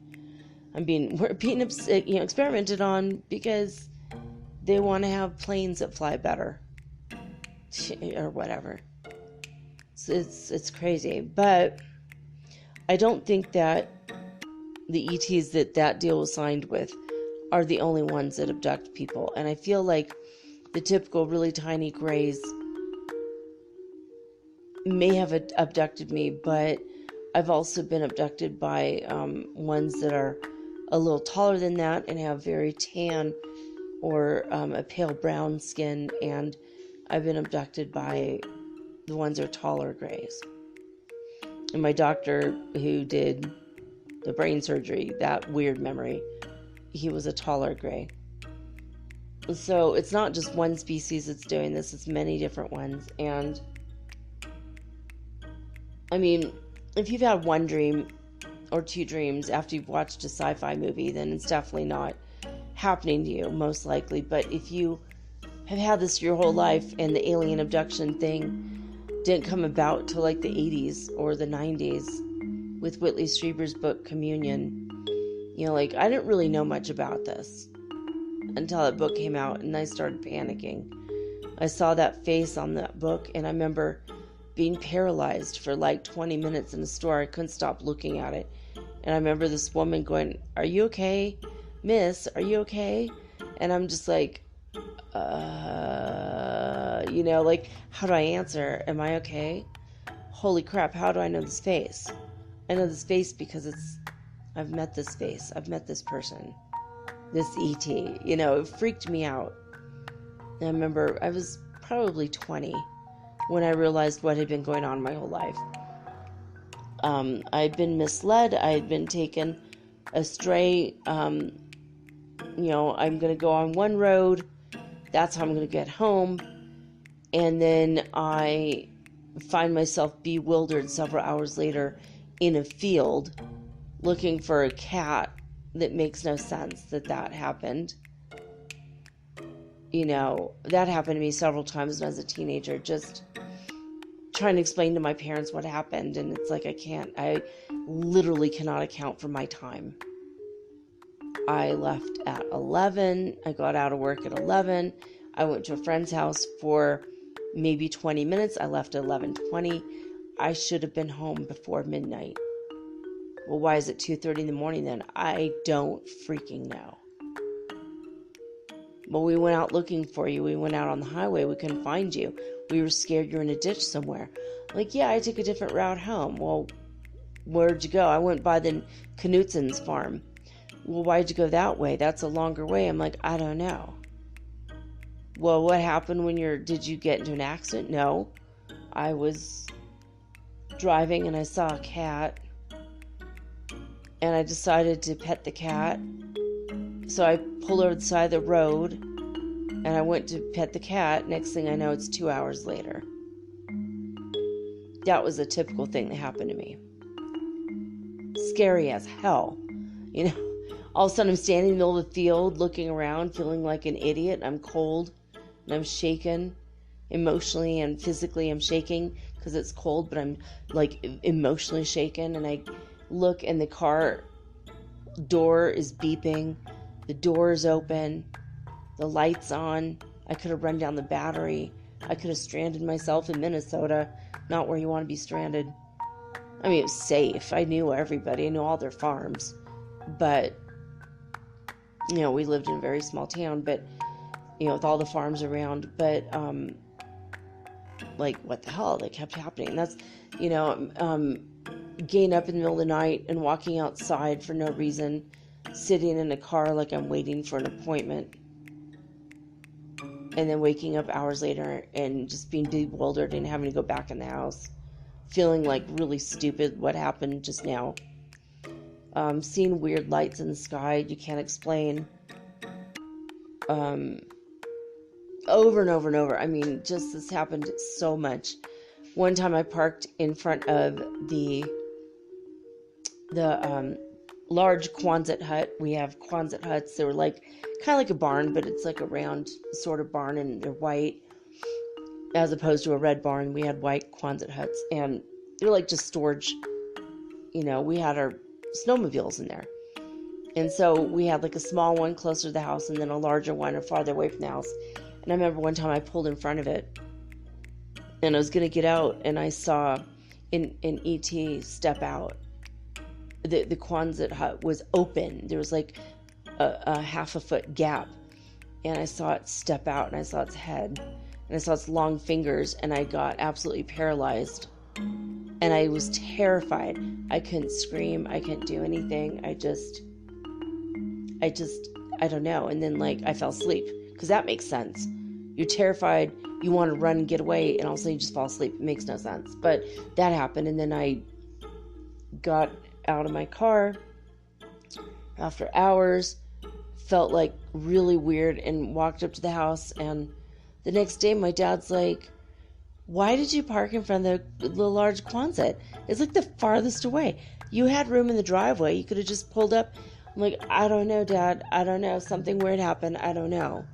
we're being experimented on because they want to have planes that fly better or whatever. So it's crazy, but I don't think that the ETs that deal was signed with are the only ones that abduct people. And I feel like the typical really tiny grays may have abducted me, but I've also been abducted by ones that are a little taller than that and have very tan or a pale brown skin, and I've been abducted by the ones that are taller grays. And my doctor who did the brain surgery, that weird memory, he was a taller gray. So it's not just one species that's doing this, it's many different ones. And I mean, if you've had one dream or two dreams after you've watched a sci-fi movie, then it's definitely not happening to you, most likely. But if you have had this your whole life and the alien abduction thing didn't come about till like the 80s or the 90s with Whitley Strieber's book Communion, I didn't really know much about this until that book came out, and I started panicking. I saw that face on that book, and I remember being paralyzed for like 20 minutes in a store. I couldn't stop looking at it. And I remember this woman going, "Are you okay? Miss, are you okay?" And I'm just like, how do I answer? Am I okay? Holy crap, how do I know this face? I know this face because I've met this face. I've met this person. This ET. It freaked me out. And I remember I was probably 20 when I realized what had been going on my whole life. I'd been misled. I had been taken astray. I'm going to go on one road. That's how I'm going to get home. And then I find myself bewildered several hours later in a field looking for a cat. That makes no sense that happened. that happened to me several times when I was a teenager, just trying to explain to my parents what happened. And it's like, I literally cannot account for my time. I left at 11. I got out of work at 11. I went to a friend's house for maybe 20 minutes. I left at 11:20. I should have been home before midnight. Well, why is it 2:30 in the morning then? I don't freaking know. Well, we went out looking for you. We went out on the highway. We couldn't find you. We were scared you were in a ditch somewhere. Like, yeah, I took a different route home. Well, where'd you go? I went by the Knutson's farm. Well, why'd you go that way? That's a longer way. I'm like, I don't know. Well, what happened did you get into an accident? No. I was driving and I saw a cat. And I decided to pet the cat. So I pulled over the side of the road and I went to pet the cat. Next thing I know, it's 2 hours later. That was a typical thing that happened to me. Scary as hell. All of a sudden I'm standing in the middle of the field looking around, feeling like an idiot. I'm cold and I'm shaken. Emotionally and physically I'm shaking because it's cold, but I'm like emotionally shaken. And I look and the car door is beeping. The door is open. The light's on. I could have run down the battery. I could have stranded myself in Minnesota. Not where you want to be stranded. I mean, it was safe. I knew everybody. I knew all their farms. But, we lived in a very small town. But, with all the farms around. But, what the hell? That kept happening. That's, getting up in the middle of the night and walking outside for no reason. Sitting in a car like I'm waiting for an appointment. And then waking up hours later and just being bewildered and having to go back in the house. Feeling like really stupid what happened just now. Seeing weird lights in the sky you can't explain. Over and over and over. I mean, just this happened so much. One time I parked in front of the large Quonset hut. We have Quonset huts. They were kind of like a barn, but it's like a round sort of barn, and they're white as opposed to a red barn. We had white Quonset huts, and they were just storage. We had our snowmobiles in there, and so we had a small one closer to the house, and then a larger one farther away from the house. And I remember one time I pulled in front of it, and I was gonna get out, and I saw an ET step out. The Quonset hut was open. There was a half a foot gap, and I saw it step out, and I saw its head, and I saw its long fingers, and I got absolutely paralyzed, and I was terrified. I couldn't scream. I couldn't do anything. I don't know. And then I fell asleep, because that makes sense. You're terrified. You want to run and get away, and all of a sudden you just fall asleep. It makes no sense. But that happened, and then I got out of my car after hours, felt really weird, and walked up to the house. And the next day my dad's like, why did you park in front of the large Quonset? It's the farthest away. You had room in the driveway. You could have just pulled up. I'm like, I don't know, Dad. I don't know. Something weird happened. I don't know.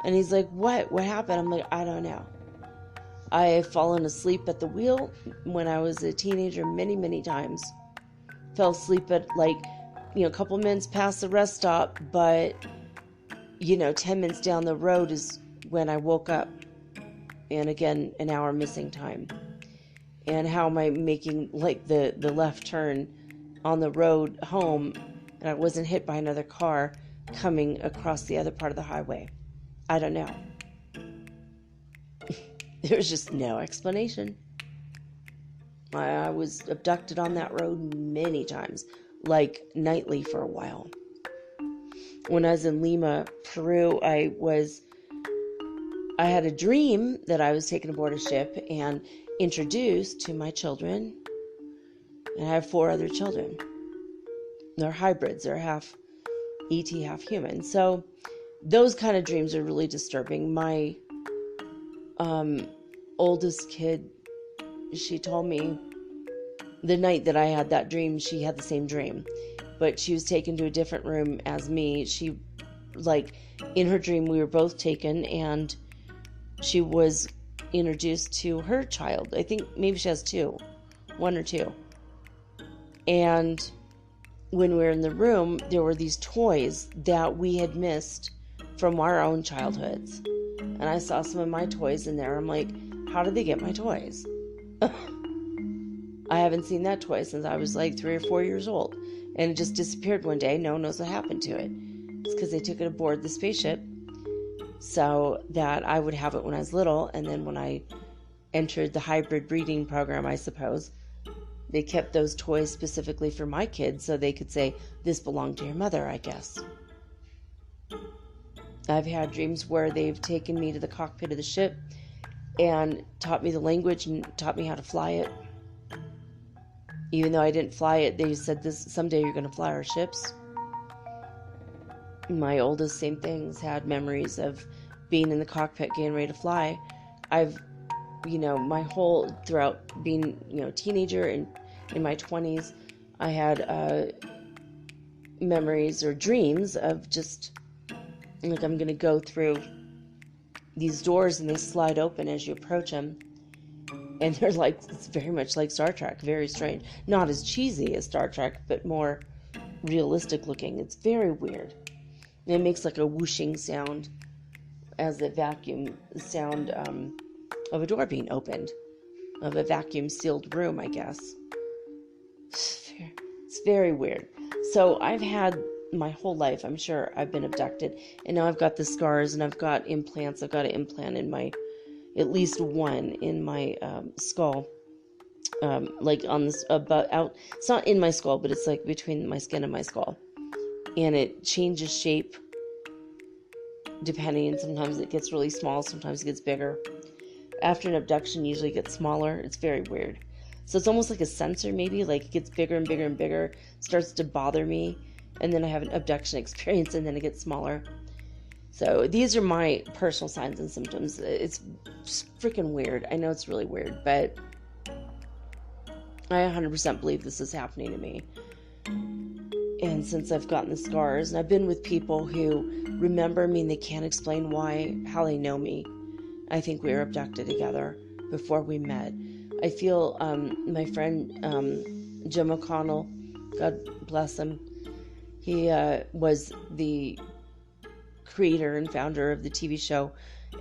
And he's like, what happened? I'm like, I don't know. I have fallen asleep at the wheel when I was a teenager many, many times. Fell asleep at a couple minutes past the rest stop, but 10 minutes down the road is when I woke up. And again, an hour missing time. And how am I making the left turn on the road home, and I wasn't hit by another car coming across the other part of the highway? I don't know. There's just no explanation. I was abducted on that road many times, nightly for a while. When I was in Lima, Peru, I had a dream that I was taken aboard a ship and introduced to my children. And I have 4 other children. They're hybrids. They're half ET, half human. So those kind of dreams are really disturbing. My oldest kid, she told me the night that I had that dream, she had the same dream, but she was taken to a different room as me. She in her dream, we were both taken, and she was introduced to her child. I think maybe she has one or two. And when we were in the room, there were these toys that we had missed from our own childhoods. And I saw some of my toys in there. I'm like, how did they get my toys? I haven't seen that toy since I was like 3 or 4 years old. And it just disappeared one day. No one knows what happened to it. It's because they took it aboard the spaceship so that I would have it when I was little. And then when I entered the hybrid breeding program, I suppose, they kept those toys specifically for my kids so they could say, this belonged to your mother, I guess. I've had dreams where they've taken me to the cockpit of the ship and taught me the language and taught me how to fly it. Even though I didn't fly it, they said, "This someday you're going to fly our ships." My oldest, same things, had memories of being in the cockpit getting ready to fly. I've, my whole, throughout being, teenager and in my 20s, I had memories or dreams of just, like, I'm going to go through these doors and they slide open as you approach them. And they're like, it's very much like Star Trek, very strange. Not as cheesy as Star Trek, but more realistic looking. It's very weird. And it makes like a whooshing sound as the vacuum sound of a door being opened, of a vacuum sealed room, I guess. It's very weird. So I've had my whole life, I'm sure I've been abducted, and now I've got the scars and I've got implants. I've got an implant in my, at least one in my skull, like on this, out, it's not in my skull, but it's like between my skin and my skull, and it changes shape depending, and sometimes it gets really small, sometimes it gets bigger. After an abduction, usually it gets smaller. It's very weird. So it's almost like a sensor, maybe, like it gets bigger and bigger and bigger, starts to bother me, and then I have an abduction experience, and then it gets smaller. So these are my personal signs and symptoms. It's freaking weird. I know it's really weird, but I 100% believe this is happening to me. And since I've gotten the scars, and I've been with people who remember me and they can't explain how they know me. I think we were abducted together before we met. I feel my friend Jim O'Connell, God bless him, he was the creator and founder of the TV show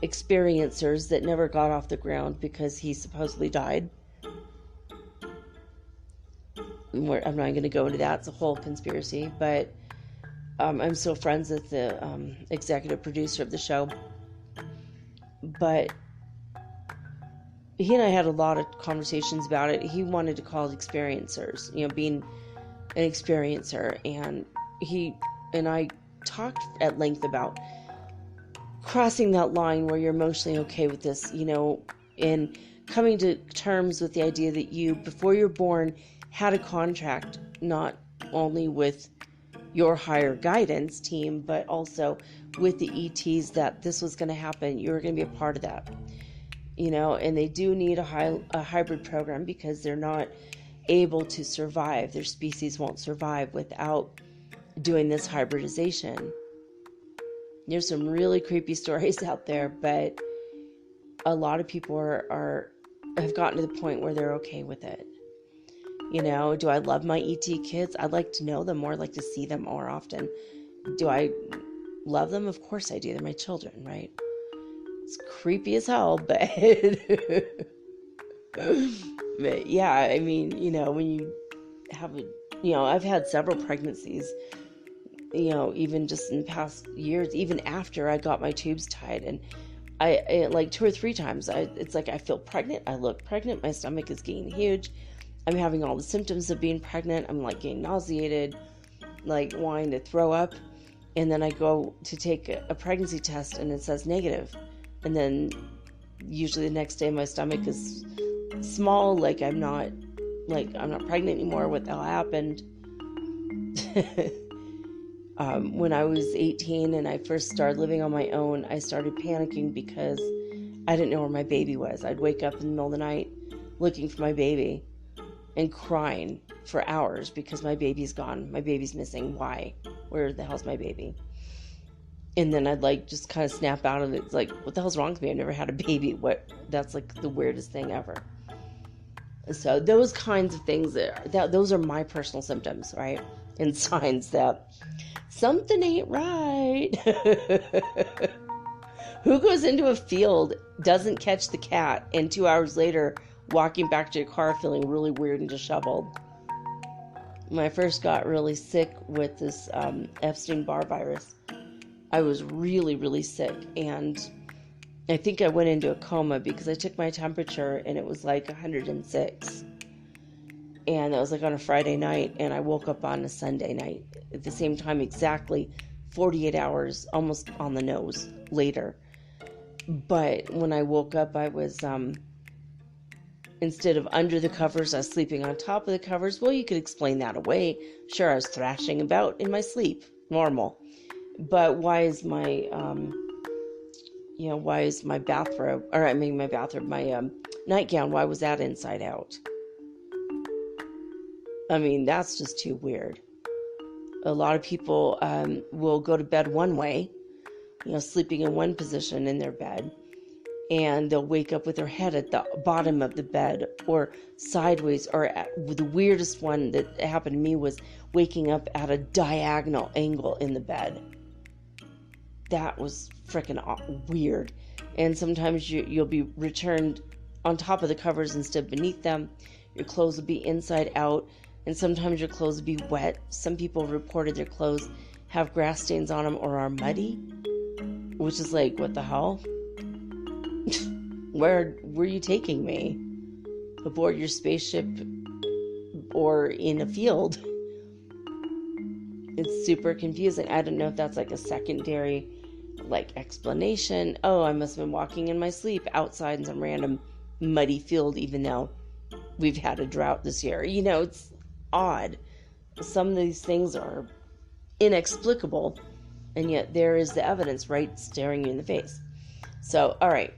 Experiencers that never got off the ground because he supposedly died. I'm not going to go into that. It's a whole conspiracy, but I'm still friends with the executive producer of the show. But he and I had a lot of conversations about it. He wanted to call it Experiencers, being an experiencer, and he and I talked at length about crossing that line where you're emotionally okay with this, and coming to terms with the idea that you, before you're born, had a contract not only with your higher guidance team, but also with the ETs, that this was going to happen. You were going to be a part of that, and they do need a hybrid program because they're not able to survive. Their species won't survive without doing this hybridization. There's some really creepy stories out there, but a lot of people have gotten to the point where they're okay with it. Do I love my ET kids? I'd like to know them more, I'd like to see them more often. Do I love them? Of course I do. They're my children, right? It's creepy as hell, but but yeah, I mean, when you have I've had several pregnancies, even just in the past years, even after I got my tubes tied, and I like 2 or 3 times, it's like I feel pregnant, I look pregnant, my stomach is getting huge, I'm having all the symptoms of being pregnant, I'm like getting nauseated, like wanting to throw up, and then I go to take a pregnancy test and it says negative, and then usually the next day my stomach is small, like I'm not pregnant anymore. What the hell happened? When I was 18 and I first started living on my own, I started panicking because I didn't know where my baby was. I'd wake up in the middle of the night looking for my baby and crying for hours because my baby's gone. My baby's missing. Why? Where the hell's my baby? And then I'd like just kind of snap out of it. It's like, what the hell's wrong with me? I've never had a baby. That's like the weirdest thing ever. So those kinds of things, those are my personal symptoms, right? And signs that something ain't right. Who goes into a field, doesn't catch the cat, and 2 hours later, walking back to your car feeling really weird and disheveled? When I first got really sick with this Epstein-Barr virus, I was really, really sick, and I think I went into a coma because I took my temperature and it was like 106. And that was like on a Friday night, and I woke up on a Sunday night at the same time, exactly 48 hours, almost on the nose later. But when I woke up, I was, instead of under the covers, I was sleeping on top of the covers. Well, you could explain that away. Sure, I was thrashing about in my sleep. Normal. But why is my, my bathrobe, my nightgown, why was that inside out? I mean, that's just too weird. A lot of people will go to bed one way, sleeping in one position in their bed, and they'll wake up with their head at the bottom of the bed or sideways, or the weirdest one that happened to me was waking up at a diagonal angle in the bed. That was freaking weird. And sometimes you'll be returned on top of the covers instead of beneath them. Your clothes will be inside out, and sometimes your clothes will be wet. Some people reported their clothes have grass stains on them or are muddy, which is like, what the hell? Where were you taking me? Aboard your spaceship or in a field? It's super confusing. I don't know if that's like a secondary explanation. Oh, I must have been walking in my sleep outside in some random muddy field, even though we've had a drought this year. It's odd. Some of these things are inexplicable, and yet there is the evidence right staring you in the face. So, all right.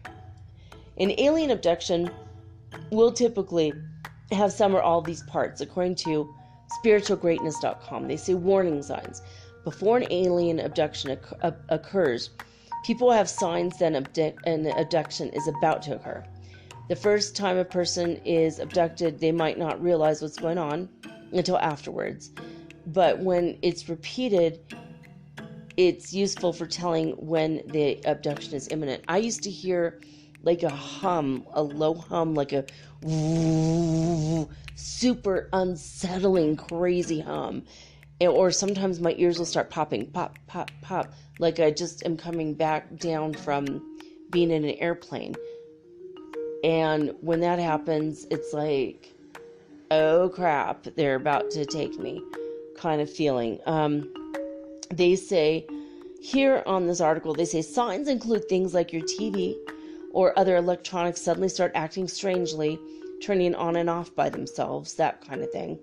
An alien abduction will typically have some or all of these parts, according to spiritualgreatness.com. They say warning signs. Before an alien abduction occurs, people have signs that an abduction is about to occur. The first time a person is abducted, they might not realize what's going on until afterwards. But when it's repeated, it's useful for telling when the abduction is imminent. I used to hear like a hum, a low hum, like a super unsettling, crazy hum. Or sometimes my ears will start popping, pop, pop, pop, like I just am coming back down from being in an airplane. And when that happens, it's like, oh crap, they're about to take me kind of feeling. They say, here on this article, they say signs include things like your TV or other electronics suddenly start acting strangely, turning on and off by themselves, that kind of thing.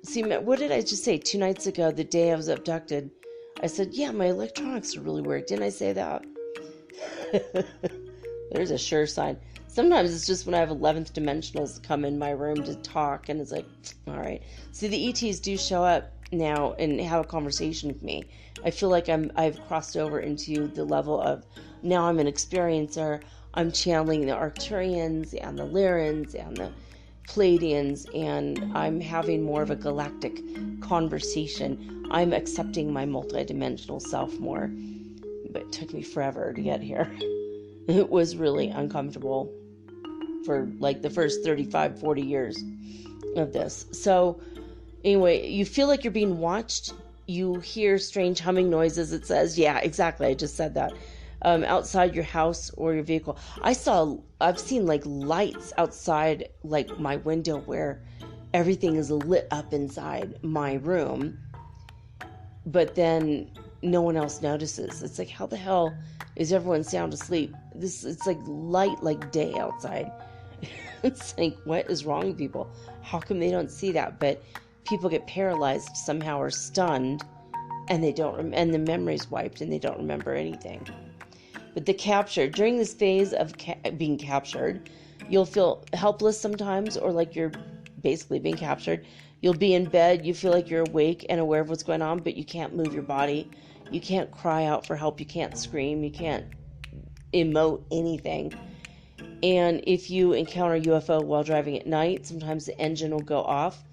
See, what did I just say? 2 nights ago, the day I was abducted, I said, yeah, my electronics are really weird. Didn't I say that? There's a sure sign. Sometimes it's just when I have 11th dimensionals come in my room to talk, and it's like, all right. See, the ETs do show up now and have a conversation with me. I feel like I've crossed over into the level of, now I'm an experiencer. I'm channeling the Arcturians and the Lyrans and the Pleiadians, and I'm having more of a galactic conversation. I'm accepting my multidimensional self more. But it took me forever to get here. It was really uncomfortable for like the first 35, 40 years of this. So anyway, you feel like you're being watched. You hear strange humming noises. It says, yeah, exactly. I just said that. Outside your house or your vehicle. I've seen like lights outside like my window where everything is lit up inside my room, but then no one else notices. It's like, how the hell is everyone sound asleep? It's like light like day outside. It's like, what is wrong with people? How come they don't see that? But people get paralyzed somehow or stunned, and they don't, and the memory's wiped, and they don't remember anything. But the capture, during this phase of being captured, you'll feel helpless sometimes, or like you're basically being captured. You'll be in bed, you feel like you're awake and aware of what's going on, but you can't move your body. You can't cry out for help. You can't scream. You can't emote anything. And if you encounter a UFO while driving at night, sometimes the engine will go off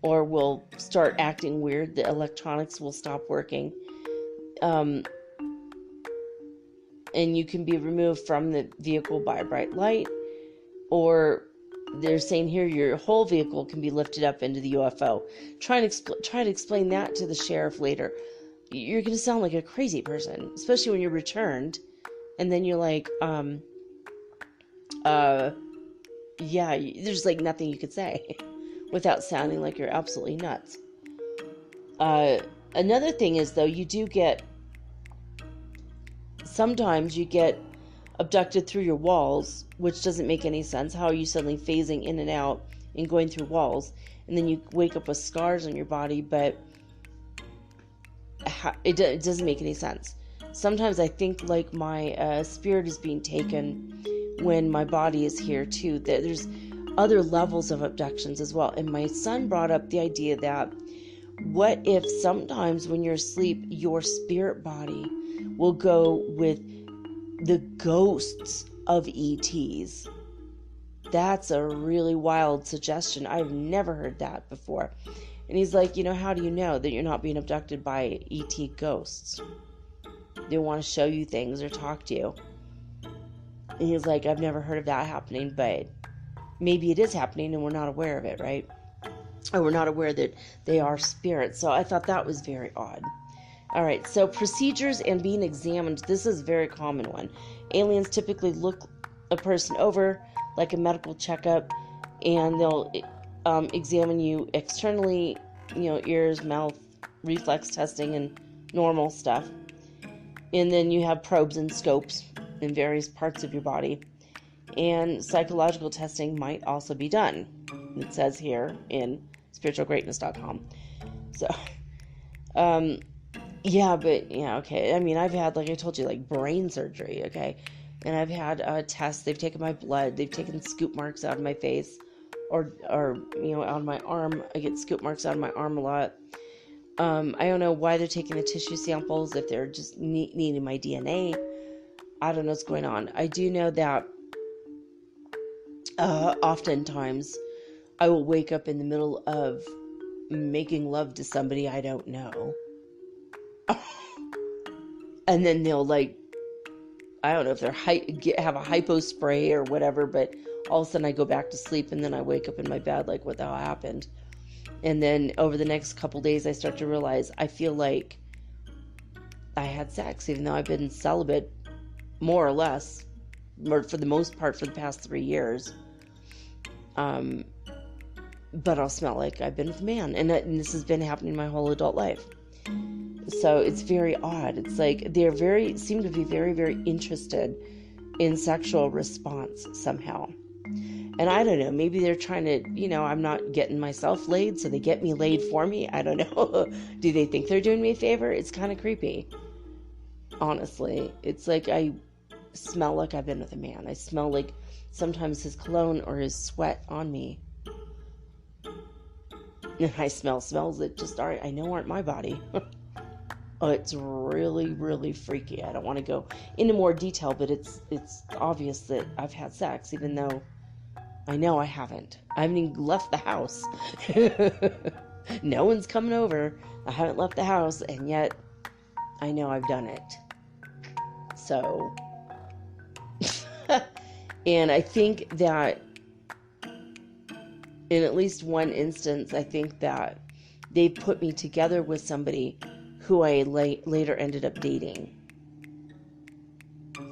or will start acting weird. The electronics will stop working. And you can be removed from the vehicle by a bright light, or they're saying here your whole vehicle can be lifted up into the UFO. Try to explain that to the sheriff later. You're going to sound like a crazy person, especially when you're returned, and then you're like, yeah, there's like nothing you could say without sounding like you're absolutely nuts. Another thing is, though, sometimes you get abducted through your walls, which doesn't make any sense. How are you suddenly phasing in and out and going through walls? And then you wake up with scars on your body, but it doesn't make any sense. Sometimes I think like my spirit is being taken when my body is here too. There's other levels of abductions as well. And my son brought up the idea that what if sometimes when you're asleep, your spirit body will go with the ghosts of ETs. That's a really wild suggestion. I've never heard that before. And he's like, how do you know that you're not being abducted by ET ghosts? They want to show you things or talk to you. And he's like, I've never heard of that happening, but maybe it is happening and we're not aware of it, right? Or we're not aware that they are spirits. So I thought that was very odd. All right, so procedures and being examined. This is a very common one. Aliens typically look a person over like a medical checkup, and they'll examine you externally, ears, mouth, reflex testing, and normal stuff. And then you have probes and scopes in various parts of your body. And psychological testing might also be done. It says here in spiritualgreatness.com. So, okay. I mean, I've had, like I told you, like brain surgery, okay? And I've had tests. They've taken my blood. They've taken scoop marks out of my face or out of my arm. I get scoop marks out of my arm a lot. I don't know why they're taking the tissue samples, if they're just needing my DNA. I don't know what's going on. I do know that oftentimes I will wake up in the middle of making love to somebody I don't know. And then they'll I don't know if they're have a hypo spray or whatever, but all of a sudden I go back to sleep and then I wake up in my bed like, what the hell happened? And then over the next couple days I start to realize I feel like I had sex, even though I've been celibate more or less, or for the most part, for the past 3 years. But I'll smell like I've been with a man, and this has been happening my whole adult life. So it's very odd. It's like they seem to be very, very interested in sexual response somehow. And I don't know, maybe they're trying to, I'm not getting myself laid, so they get me laid for me. I don't know. Do they think they're doing me a favor? It's kind of creepy. Honestly, it's like I smell like I've been with a man. I smell like sometimes his cologne or his sweat on me. And I smell smells that just I know aren't my body. Oh, it's really, really freaky. I don't want to go into more detail, but it's obvious that I've had sex, even though I know I haven't. I haven't even left the house. No one's coming over. I haven't left the house, and yet I know I've done it. So, and I think that in at least one instance, I think that they put me together with somebody who I later ended up dating.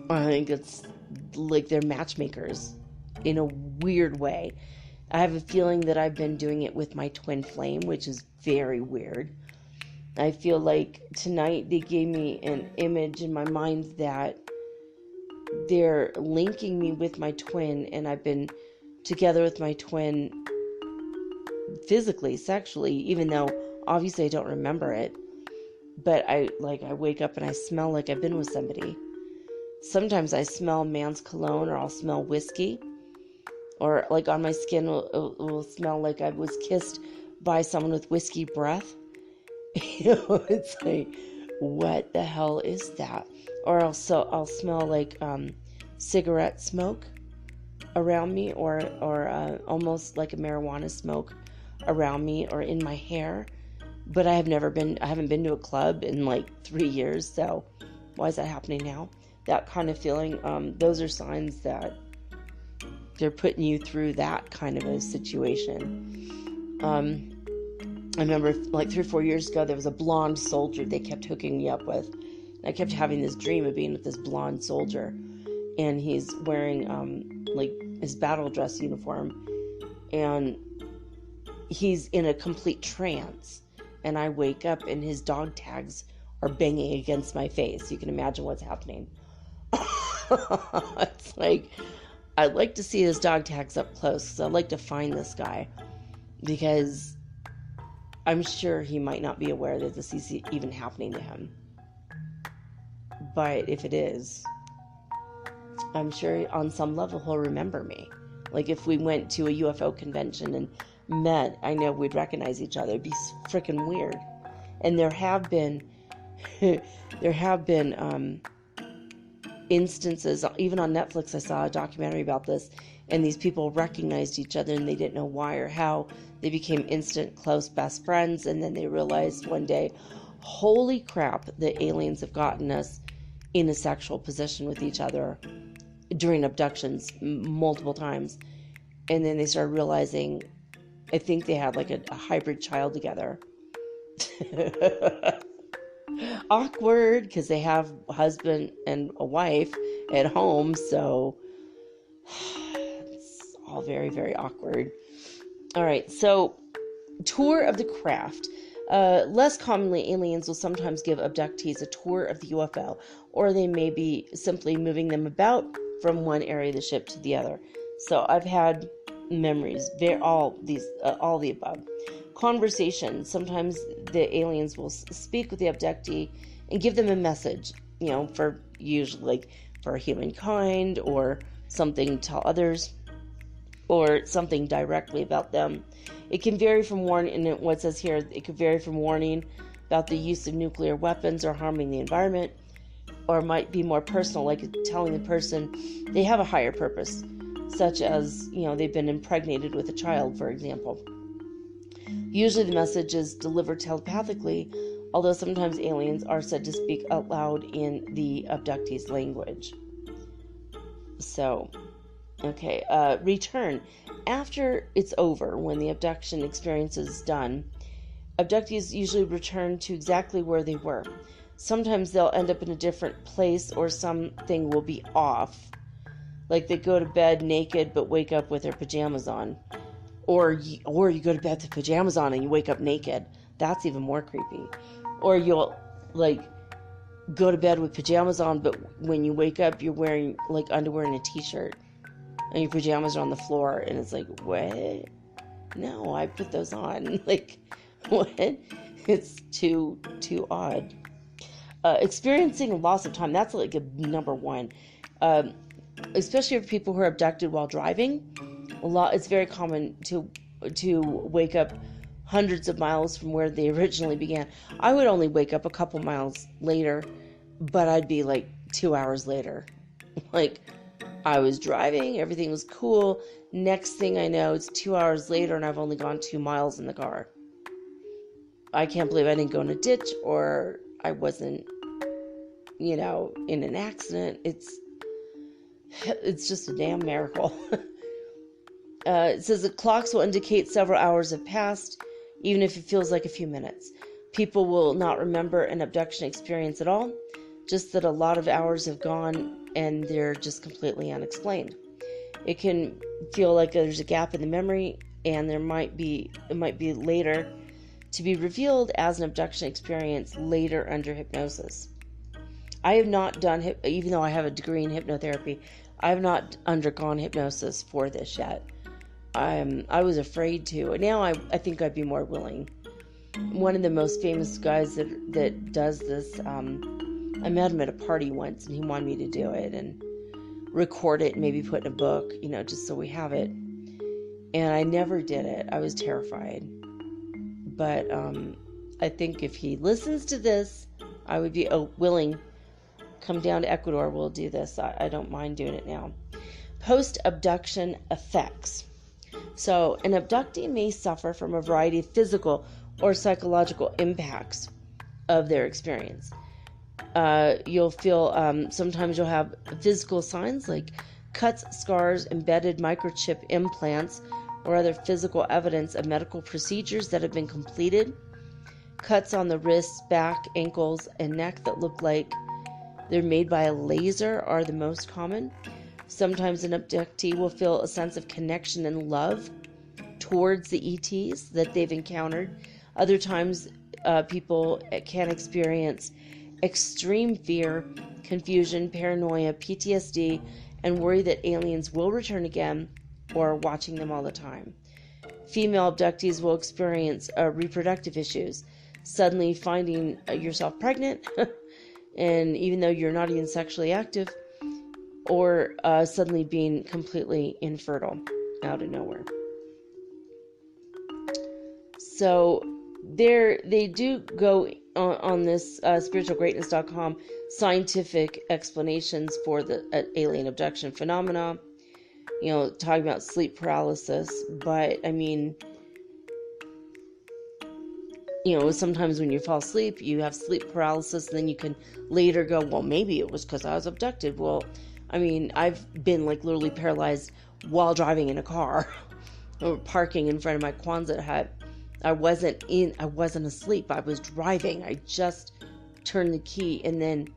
I think it's like they're matchmakers in a weird way. I have a feeling that I've been doing it with my twin flame, which is very weird. I feel like tonight they gave me an image in my mind that they're linking me with my twin, and I've been together with my twin physically, sexually, even though obviously I don't remember it. But I wake up and I smell like I've been with somebody. Sometimes I smell man's cologne, or I'll smell whiskey, or like on my skin will smell like I was kissed by someone with whiskey breath. It's like, what the hell is that? Or I'll smell like cigarette smoke around me, or almost like a marijuana smoke around me or in my hair. But I haven't been to a club in like 3 years, so why is that happening now? That kind of feeling, those are signs that they're putting you through that kind of a situation. I remember like 3 or 4 years ago, there was a blonde soldier they kept hooking me up with. And I kept having this dream of being with this blonde soldier, and he's wearing like his battle dress uniform, and he's in a complete trance. And I wake up and his dog tags are banging against my face. You can imagine what's happening. It's like, I'd like to see his dog tags up close, because I'd like to find this guy, because I'm sure he might not be aware that this is even happening to him. But if it is, I'm sure on some level he'll remember me. Like if we went to a UFO convention and met, I know we'd recognize each other. It'd be freaking weird. And there have been instances, even on Netflix, I saw a documentary about this, and these people recognized each other and they didn't know why or how. They became instant close best friends, and then they realized one day, holy crap, the aliens have gotten us in a sexual position with each other during abductions multiple times. And then they started realizing, I think they had like a hybrid child together. Awkward, because they have a husband and a wife at home, so it's all very, very awkward. All right, so tour of the craft. Less commonly, aliens will sometimes give abductees a tour of the UFO, or they may be simply moving them about from one area of the ship to the other. So I've had memories, all the above. Conversation. Sometimes the aliens will speak with the abductee and give them a message, for usually like for humankind, or something to others, or something directly about them. It can vary from warning, and what it says here, it could vary from warning about the use of nuclear weapons or harming the environment, or might be more personal, like telling the person they have a higher purpose, such as, they've been impregnated with a child, for example. Usually the message is delivered telepathically, although sometimes aliens are said to speak out loud in the abductee's language. So, okay, return. After it's over, when the abduction experience is done, abductees usually return to exactly where they were. Sometimes they'll end up in a different place, or something will be off. Like they go to bed naked but wake up with their pajamas on. Or you go to bed with pajamas on and you wake up naked. That's even more creepy. Or you'll go to bed with pajamas on, but when you wake up you're wearing like underwear and a t-shirt, and your pajamas are on the floor, and it's like, what? No, I put those on. Like, what? It's too odd. Experiencing a loss of time, that's like a number one. Especially for people who are abducted while driving. It's very common to wake up hundreds of miles from where they originally began. I would only wake up a couple miles later, but I'd be like 2 hours later. Like, I was driving, everything was cool. Next thing I know, it's 2 hours later and I've only gone 2 miles in the car. I can't believe I didn't go in a ditch, or I wasn't, in an accident. It's just a damn miracle. It says the clocks will indicate several hours have passed, even if it feels like a few minutes. People will not remember an abduction experience at all, just that a lot of hours have gone and they're just completely unexplained. It can feel like there's a gap in the memory, and it might be later to be revealed as an abduction experience later under hypnosis. I have not done, even though I have a degree in hypnotherapy, I have not undergone hypnosis for this yet. I was afraid to. Now I think I'd be more willing. One of the most famous guys that does this, I met him at a party once, and he wanted me to do it and record it and maybe put in a book, just so we have it. And I never did it. I was terrified. But I think if he listens to this, I would be willing. Come down to Ecuador, we'll do this. I don't mind doing it now. Post-abduction effects. So, an abductee may suffer from a variety of physical or psychological impacts of their experience. You'll feel, sometimes you'll have physical signs like cuts, scars, embedded microchip implants, or other physical evidence of medical procedures that have been completed. Cuts on the wrists, back, ankles, and neck that look like they're made by a laser are the most common. Sometimes an abductee will feel a sense of connection and love towards the ETs that they've encountered. Other times, people can experience extreme fear, confusion, paranoia, PTSD, and worry that aliens will return again or are watching them all the time. Female abductees will experience reproductive issues, suddenly finding yourself pregnant, and even though you're not even sexually active, or suddenly being completely infertile out of nowhere. So they do go on this spiritualgreatness.com scientific explanations for the alien abduction phenomena, talking about sleep paralysis. But I mean, sometimes when you fall asleep, you have sleep paralysis, and then you can later go, well, maybe it was because I was abducted. Well, I mean, I've been like literally paralyzed while driving in a car or parking in front of my Quonset hut. I wasn't asleep. I was driving. I just turned the key and then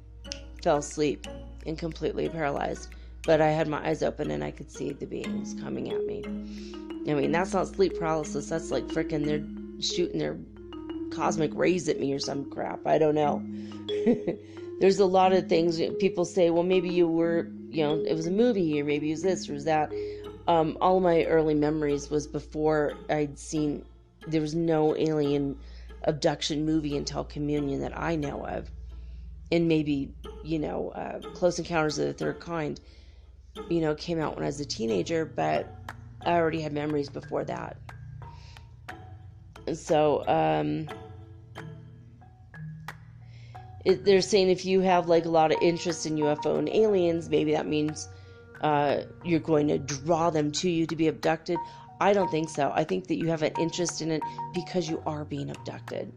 fell asleep and completely paralyzed. But I had my eyes open and I could see the beings coming at me. I mean, that's not sleep paralysis. That's like freaking they're shooting their cosmic rays at me or some crap. I don't know. There's a lot of things people say, well, maybe you were, it was a movie, or maybe it was this or was that. All my early memories was before I'd seen, there was no alien abduction movie until Communion that I know of. And maybe, Close Encounters of the Third Kind, came out when I was a teenager, but I already had memories before that. So, they're saying if you have like a lot of interest in UFO and aliens, maybe that means you're going to draw them to you to be abducted. I don't think so. I think that you have an interest in it because you are being abducted.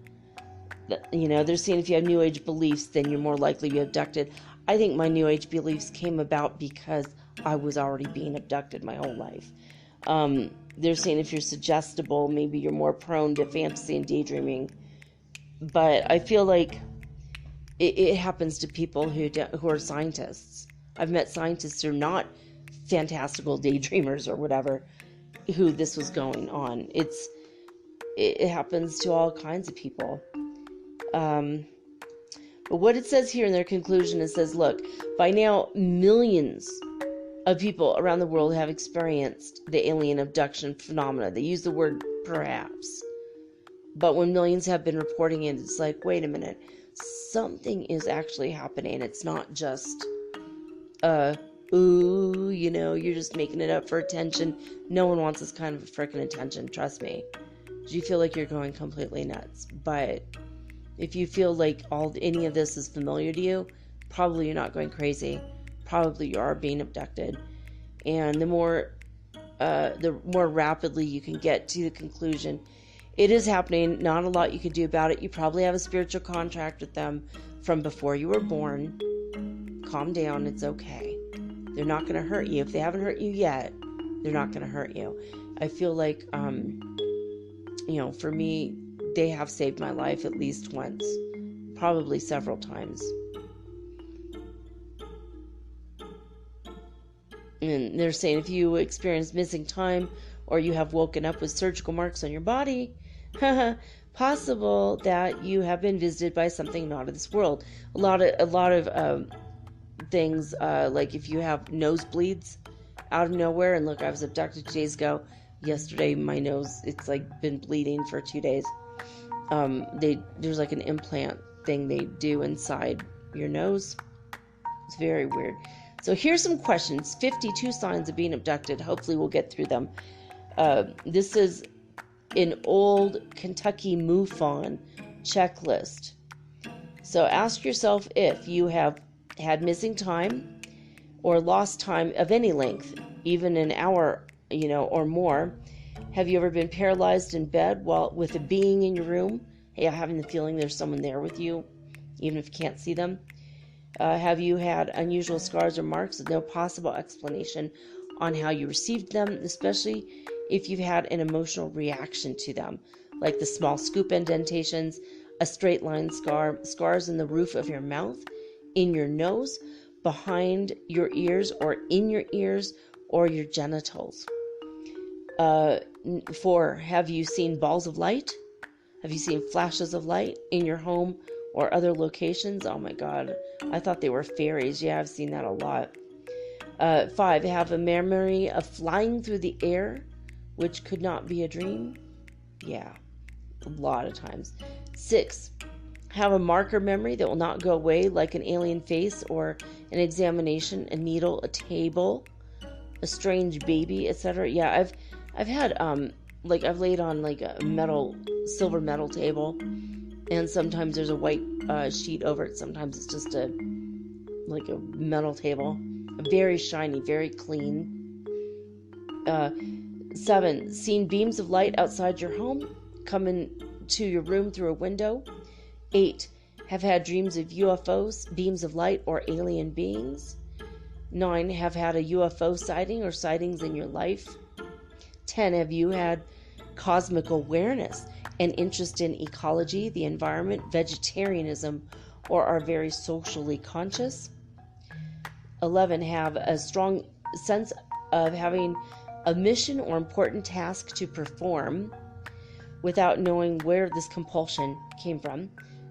They're saying if you have New Age beliefs, then you're more likely to be abducted. I think my New Age beliefs came about because I was already being abducted my whole life. They're saying if you're suggestible, maybe you're more prone to fantasy and daydreaming. But I feel like it happens to people who are scientists. I've met scientists who are not fantastical daydreamers or whatever, who this was going on. It happens to all kinds of people. But what it says here in their conclusion, it says, look, by now millions of people around the world have experienced the alien abduction phenomena. They use the word perhaps. But when millions have been reporting it, it's like, wait a minute, something is actually happening. It's not just, you're just making it up for attention. No one wants this kind of freaking attention, trust me. You feel like you're going completely nuts. But if you feel like any of this is familiar to you, probably you're not going crazy. Probably you are being abducted. And the more rapidly you can get to the conclusion, it is happening. Not a lot you can do about it. You probably have a spiritual contract with them from before you were born. Calm down. It's okay. They're not going to hurt you. If they haven't hurt you yet, they're not going to hurt you. I feel like, for me, they have saved my life at least once. Probably several times. And they're saying if you experience missing time or you have woken up with surgical marks on your body, possible that you have been visited by something not of this world. A lot of things, like if you have nosebleeds out of nowhere, and look, I was abducted 2 days ago. Yesterday, my nose, it's like been bleeding for 2 days. There's like an implant thing they do inside your nose. It's very weird. So here's some questions. 52 signs of being abducted. Hopefully we'll get through them. This is an old Kentucky MUFON checklist. So ask yourself if you have had missing time or lost time of any length, even an hour, or more. Have you ever been paralyzed in bed while with a being in your room? Having the feeling there's someone there with you, even if you can't see them? Have you had unusual scars or marks with no possible explanation on how you received them, especially if you've had an emotional reaction to them, like the small scoop indentations, a straight line scar, scars in the roof of your mouth, in your nose, behind your ears, or in your ears, or your genitals? 4, have you seen balls of light? Have you seen flashes of light in your home or other locations? Oh my God, I thought they were fairies. Yeah, I've seen that a lot. 5, have a memory of flying through the air, which could not be a dream? Yeah, a lot of times. 6, have a marker memory that will not go away, like an alien face or an examination, a needle, a table, a strange baby, etc. Yeah, I've had I've laid on like a silver metal table, and sometimes there's a white sheet over it. Sometimes it's just a metal table, very shiny, very clean. 7, seen beams of light outside your home, come into your room through a window. 8, have had dreams of UFOs, beams of light, or alien beings. 9, have had a UFO sighting or sightings in your life. 10, have you had cosmic awareness and interest in ecology, the environment, vegetarianism, or are very socially conscious? 11, have a strong sense of having a mission or important task to perform without knowing where this compulsion came from.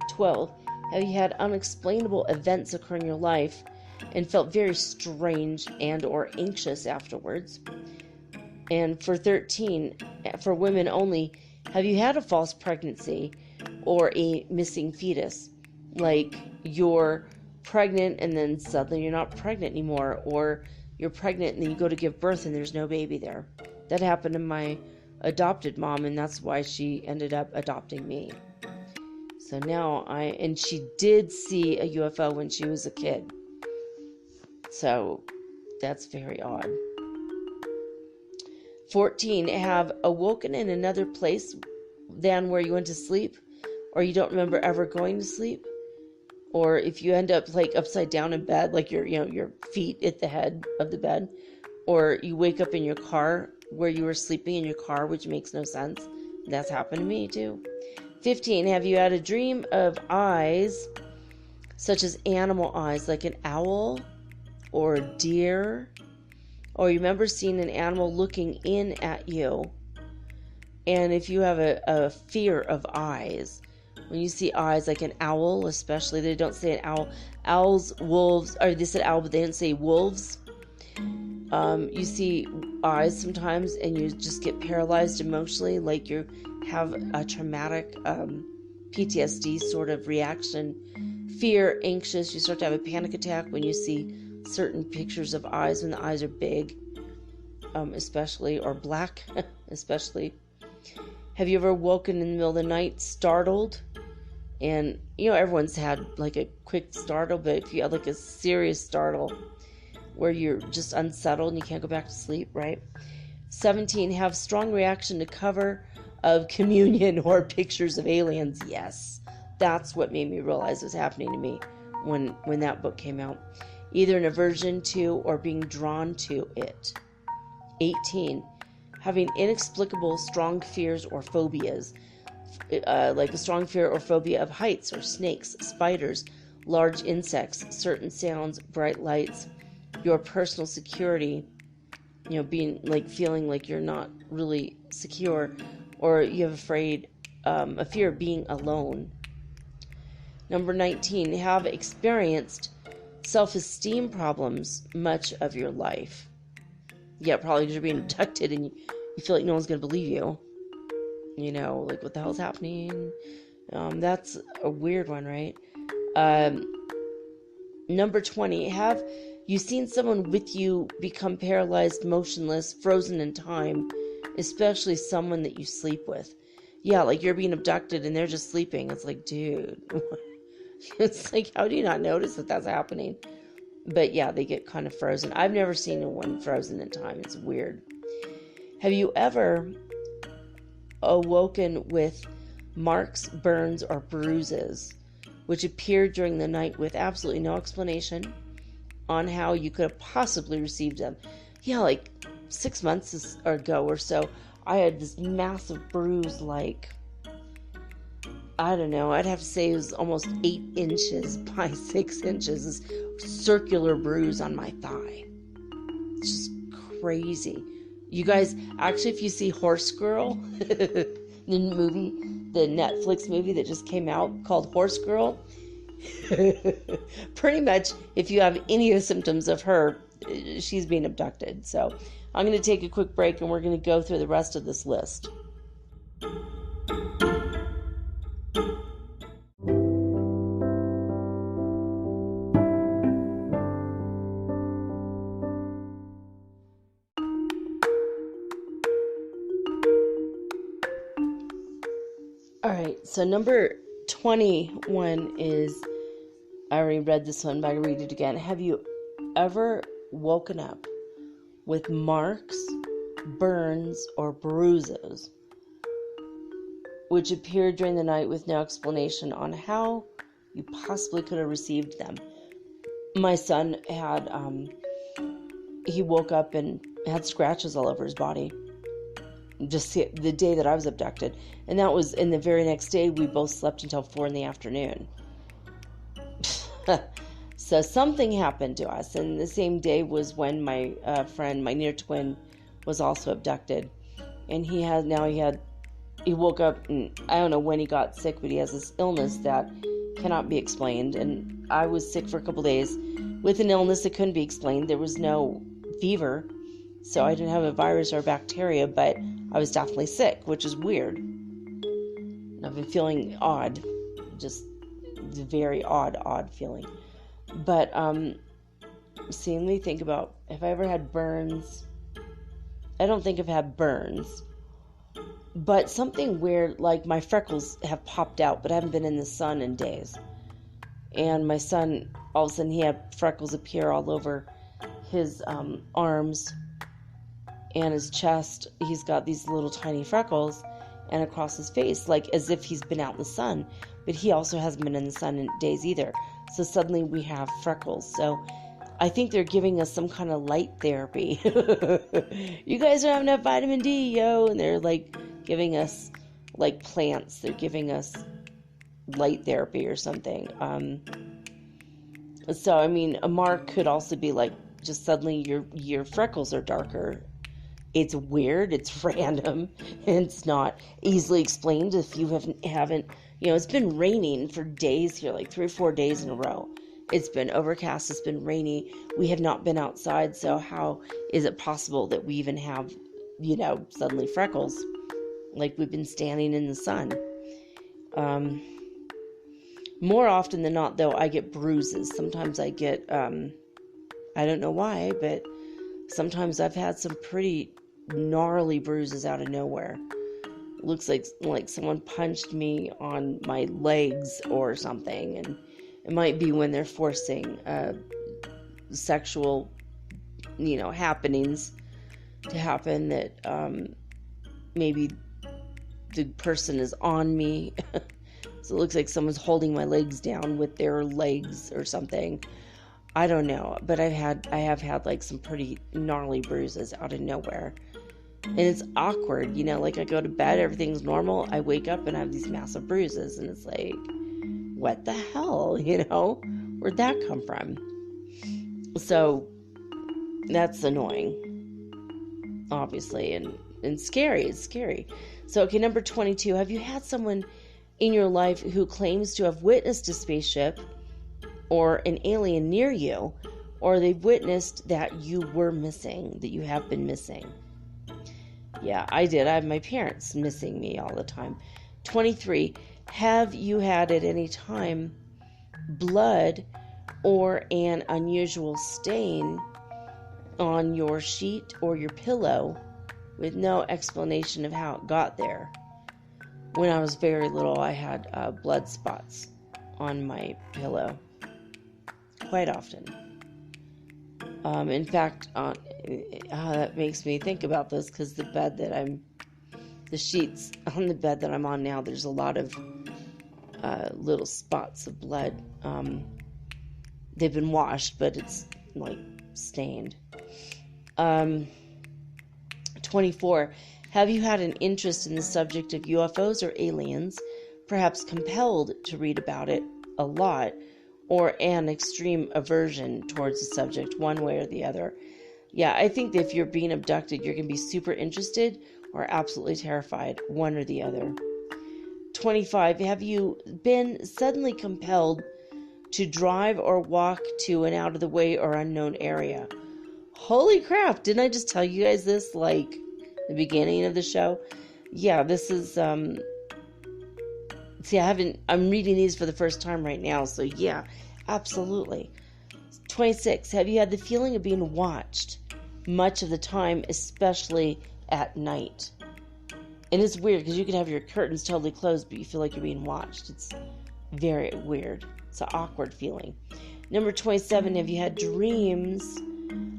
12, have you had unexplainable events occur in your life and felt very strange and or anxious afterwards? And for 13, for women only, have you had a false pregnancy or a missing fetus? Like you're pregnant and then suddenly you're not pregnant anymore, or you're pregnant and then you go to give birth and there's no baby there. That happened to my adopted mom, and that's why she ended up adopting me. So now and she did see a UFO when she was a kid. So that's very odd. 14, have awoken in another place than where you went to sleep, or you don't remember ever going to sleep. Or if you end up like upside down in bed, like your feet at the head of the bed, or you wake up in your car where you were sleeping in your car, which makes no sense. That's happened to me too. 15, have you had a dream of eyes, such as animal eyes, like an owl or a deer? Or you remember seeing an animal looking in at you? And if you have a fear of eyes, when you see eyes, like an owl especially, they don't say an owl. Owls, wolves, or they said owl, but they didn't say wolves. You see eyes sometimes and you just get paralyzed emotionally, like you have a traumatic PTSD sort of reaction. Fear, anxious, you start to have a panic attack when you see certain pictures of eyes, when the eyes are big, especially, or black, especially. Have you ever woken in the middle of the night startled? And, everyone's had like a quick startle, but if you had like a serious startle where you're just unsettled and you can't go back to sleep, right? 17, have strong reaction to cover of communion or pictures of aliens. Yes, that's what made me realize was happening to me when that book came out. Either an aversion to or being drawn to it. 18, having inexplicable strong fears or phobias, like a strong fear or phobia of heights or snakes, spiders, large insects, certain sounds, bright lights, your personal security, being like feeling like you're not really secure, or you have a fear of being alone. Number 19, have experienced self-esteem problems much of your life. Yeah, probably because you're being abducted and you feel like no one's going to believe you. Like, what the hell's happening? That's a weird one, right? Number 20, have you seen someone with you become paralyzed, motionless, frozen in time, especially someone that you sleep with? Yeah, like you're being abducted and they're just sleeping. It's like, dude, It's like, how do you not notice that that's happening? But yeah, they get kind of frozen. I've never seen one frozen in time. It's weird. Have you ever awoken with marks, burns, or bruises which appeared during the night with absolutely no explanation on how you could have possibly received them? Yeah, like 6 months ago or so, I had this massive bruise, like, I don't know, I'd have to say it was almost 8 inches by 6 inches, this circular bruise on my thigh. It's just crazy. You guys, actually, if you see Horse Girl, the movie, the Netflix movie that just came out called Horse Girl, pretty much, if you have any of the symptoms of her, she's being abducted. So I'm going to take a quick break and we're going to go through the rest of this list. All right, so number 21 is, I already read this one, but I read it again. Have you ever woken up with marks, burns, or bruises which appeared during the night with no explanation on how you possibly could have received them? My son had, he woke up and had scratches all over his body. Just the day that I was abducted. And that was, in the very next day, we both slept until 4 p.m. So something happened to us. And the same day was when my friend, my near twin, was also abducted. And he woke up, and I don't know when he got sick, but he has this illness that cannot be explained. And I was sick for a couple days with an illness that couldn't be explained. There was no fever, so I didn't have a virus or bacteria, but I was definitely sick, which is weird. And I've been feeling odd, just very odd feeling. But, see, let me think about, have I ever had burns? I don't think I've had burns. But something weird, like my freckles have popped out, but I haven't been in the sun in days. And my son, all of a sudden, he had freckles appear all over his arms and his chest. He's got these little tiny freckles, and across his face, like as if he's been out in the sun, but he also hasn't been in the sun in days either. So suddenly we have freckles. So I think they're giving us some kind of light therapy. You guys don't have enough vitamin D, yo. And they're like giving us like plants. They're giving us light therapy or something. So I mean, a mark could also be like just suddenly your freckles are darker. It's weird, it's random, and it's not easily explained if you haven't, it's been raining for days here, like 3 or 4 days in a row. It's been overcast, it's been rainy, we have not been outside, so how is it possible that we even have, suddenly freckles? Like we've been standing in the sun. More often than not, though, I get bruises. Sometimes I get, I don't know why, but sometimes I've had some pretty gnarly bruises out of nowhere. It looks like someone punched me on my legs or something, and it might be when they're forcing sexual, happenings to happen that maybe the person is on me. So it looks like someone's holding my legs down with their legs or something. I don't know, but I have had like some pretty gnarly bruises out of nowhere. And it's awkward, like I go to bed, everything's normal, I wake up and I have these massive bruises, and it's like, what the hell, where'd that come from? So that's annoying, obviously, and scary. It's scary. So, okay, number 22, have you had someone in your life who claims to have witnessed a spaceship or an alien near you, or they've witnessed that you were missing, that you have been missing? Yeah, I did. I have my parents missing me all the time. 23, have you had at any time blood or an unusual stain on your sheet or your pillow with no explanation of how it got there? When I was very little, I had blood spots on my pillow quite often. In fact, that makes me think about this because the sheets on the bed that I'm on now, there's a lot of little spots of blood. They've been washed, but it's like stained. 24. Have you had an interest in the subject of UFOs or aliens, perhaps compelled to read about it a lot, or an extreme aversion towards the subject, one way or the other? Yeah, I think that if you're being abducted, you're going to be super interested or absolutely terrified, one or the other. 25. Have you been suddenly compelled to drive or walk to an out-of-the-way or unknown area? Holy crap, didn't I just tell you guys this, like, the beginning of the show? Yeah, this is, I'm reading these for the first time right now, so yeah, absolutely. 26. Have you had the feeling of being watched much of the time, especially at night? And it's weird because you can have your curtains totally closed, but you feel like you're being watched. It's very weird. It's an awkward feeling. Number 27. Have you had dreams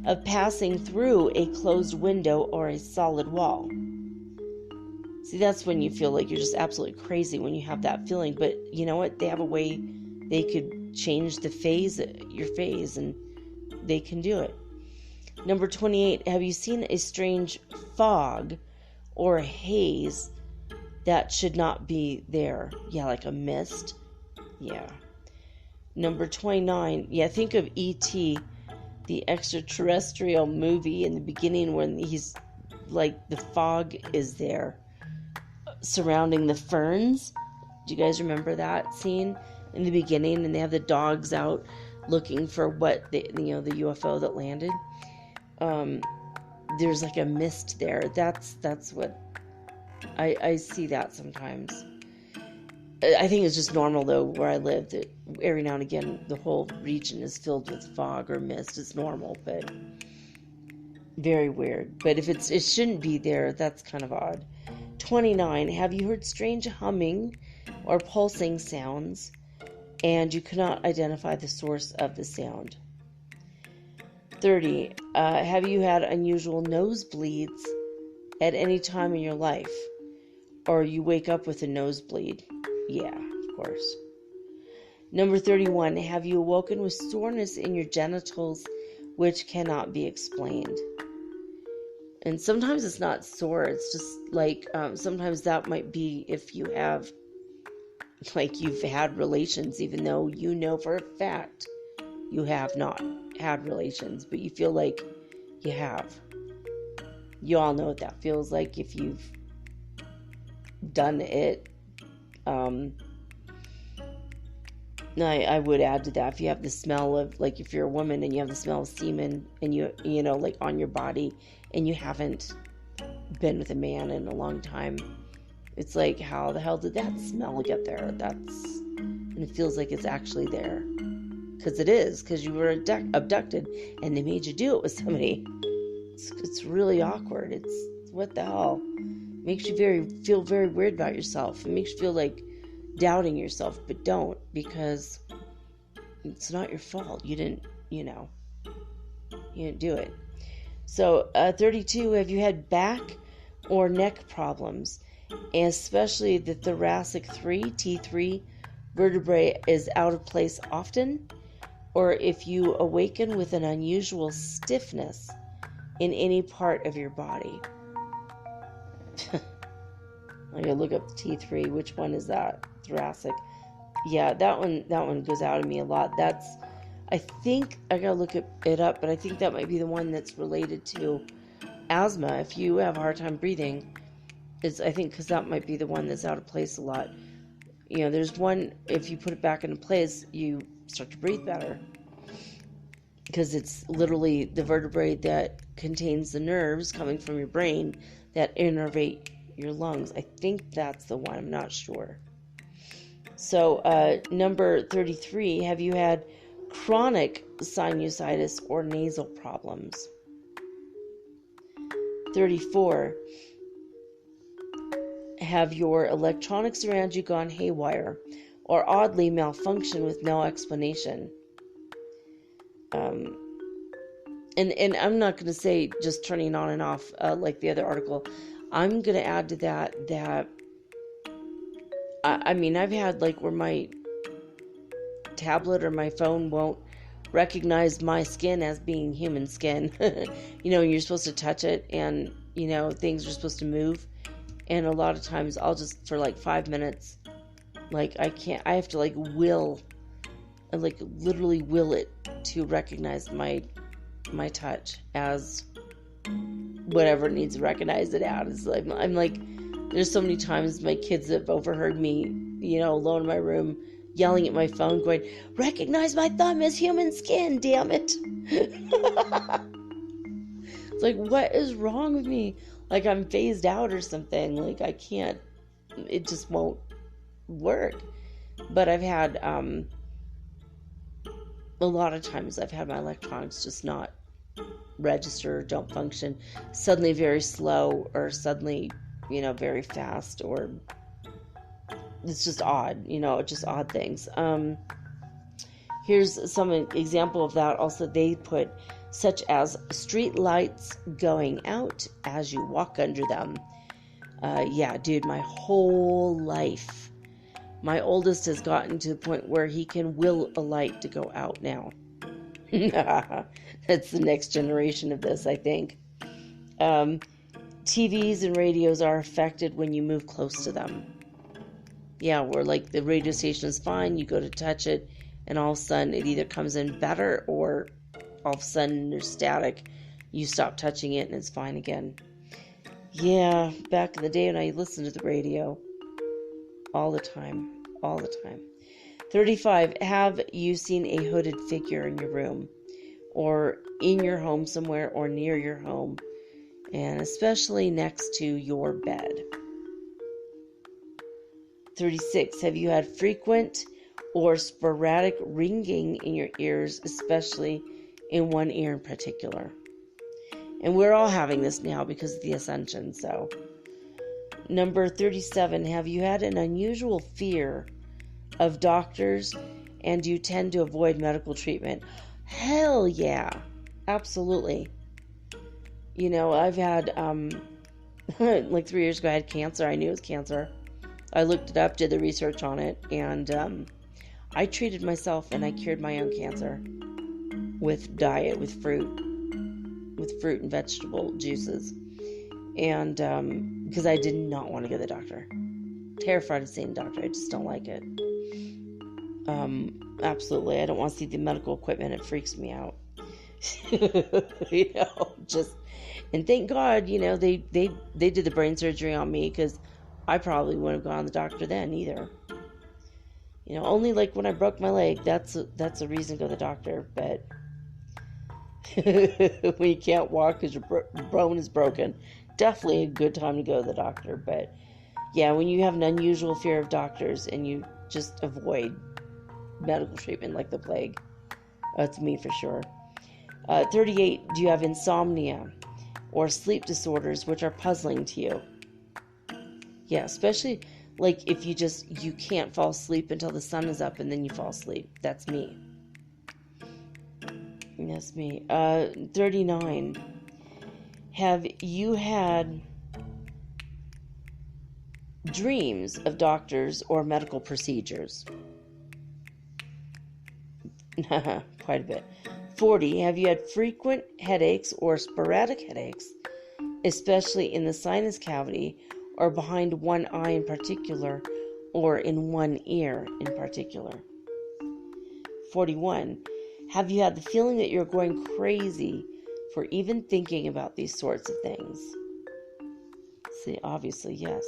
of passing through a closed window or a solid wall? See, that's when you feel like you're just absolutely crazy, when you have that feeling. But you know what? They have a way they could change your phase, and they can do it. Number 28. Have you seen a strange fog or a haze that should not be there? Yeah, like a mist. Yeah. Number 29. Yeah, think of E.T., the extraterrestrial movie, in the beginning when he's like, the fog is there surrounding the ferns. Do you guys remember that scene in the beginning? And they have the dogs out looking for what the UFO that landed. There's like a mist there. That's what I see that sometimes. I think it's just normal, though, where I live, that every now and again the whole region is filled with fog or mist. It's normal, but very weird. But if it shouldn't be there, that's kind of odd. 29. Have you heard strange humming or pulsing sounds, and you cannot identify the source of the sound? 30. Have you had unusual nosebleeds at any time in your life, or you wake up with a nosebleed? Yeah, of course. Number 31. Have you awoken with soreness in your genitals which cannot be explained? And sometimes it's not sore. It's just like, sometimes that might be if you have, like, you've had relations, even though you know for a fact you have not had relations, but you feel like you have. You all know what that feels like if you've done it. I would add to that, if you have the smell of, like, if you're a woman and you have the smell of semen and you know, like, on your body, and you haven't been with a man in a long time, it's like, how the hell did that smell get there? And it feels like it's actually there, because it is, because you were abducted and they made you do it with somebody. It's really awkward. It's, what the hell? It makes you feel very weird about yourself. It makes you feel like doubting yourself, but don't, because it's not your fault. You didn't do it. So 32. Have you had back or neck problems, and especially the thoracic T3 vertebrae is out of place often, or if you awaken with an unusual stiffness in any part of your body? I'm gonna look up T3. Which one is that? Thoracic. Yeah, that one goes out of me a lot. I think I gotta look it up, but I think that might be the one that's related to asthma. If you have a hard time breathing, I think, because that might be the one that's out of place a lot. There's one, if you put it back into place, you start to breathe better, because it's literally the vertebrae that contains the nerves coming from your brain that innervate your lungs. I think that's the one. I'm not sure. So, number 33. Have you had chronic sinusitis or nasal problems? 34. Have your electronics around you gone haywire, or oddly malfunction with no explanation. And I'm not going to say just turning on and off like the other article. I'm going to add to that I mean, I've had like where my tablet or my phone won't recognize my skin as being human skin. You're supposed to touch it, and things are supposed to move, and a lot of times I'll just, for like 5 minutes, like I have to like literally will it to recognize my touch as whatever it needs to recognize it as. I'm like, there's so many times my kids have overheard me, alone in my room, yelling at my phone, going, "Recognize my thumb as human skin, damn it." It's like, what is wrong with me? Like I'm phased out or something. Like I can't, it just won't work. But I've had, a lot of times I've had my electronics just not register, don't function, suddenly very slow, or suddenly, very fast, or it's just odd, just odd things. Here's some example of that. Also, they put such as street lights going out as you walk under them. Yeah, dude, my whole life, my oldest has gotten to the point where he can will a light to go out now. That's the next generation of this, I think. TVs and radios are affected when you move close to them. Yeah, where like the radio station is fine, you go to touch it, and all of a sudden it either comes in better, or all of a sudden there's static. You stop touching it and it's fine again. Yeah, back in the day when I listened to the radio all the time. 35, have you seen a hooded figure in your room, or in your home somewhere, or near your home, and especially next to your bed? 36, have you had frequent or sporadic ringing in your ears, especially in one ear in particular? And we're all having this now because of the ascension. So, number 37, have you had an unusual fear of doctors, and you tend to avoid medical treatment? Hell yeah, absolutely. I've had, like 3 years ago, I had cancer. I knew it was cancer. I looked it up, did the research on it, and I treated myself, and I cured my own cancer with diet, with fruit and vegetable juices. And because I did not want to go to the doctor. Terrified of seeing the doctor. I just don't like it. Absolutely. I don't want to see the medical equipment. It freaks me out. And thank God, they did the brain surgery on me, because I probably wouldn't have gone to the doctor then either. Only like when I broke my leg, that's a reason to go to the doctor. But when you can't walk because your bone is broken, definitely a good time to go to the doctor. But yeah, when you have an unusual fear of doctors and you just avoid medical treatment like the plague, that's me for sure. 38, do you have insomnia or sleep disorders which are puzzling to you? Yeah, especially like if you can't fall asleep until the sun is up and then you fall asleep. That's me. That's me. 39, have you had dreams of doctors or medical procedures? Quite a bit. 40, have you had frequent headaches or sporadic headaches, especially in the sinus cavity or behind one eye in particular, or in one ear in particular? 41, have you had the feeling that you're going crazy for even thinking about these sorts of things? See, obviously, yes.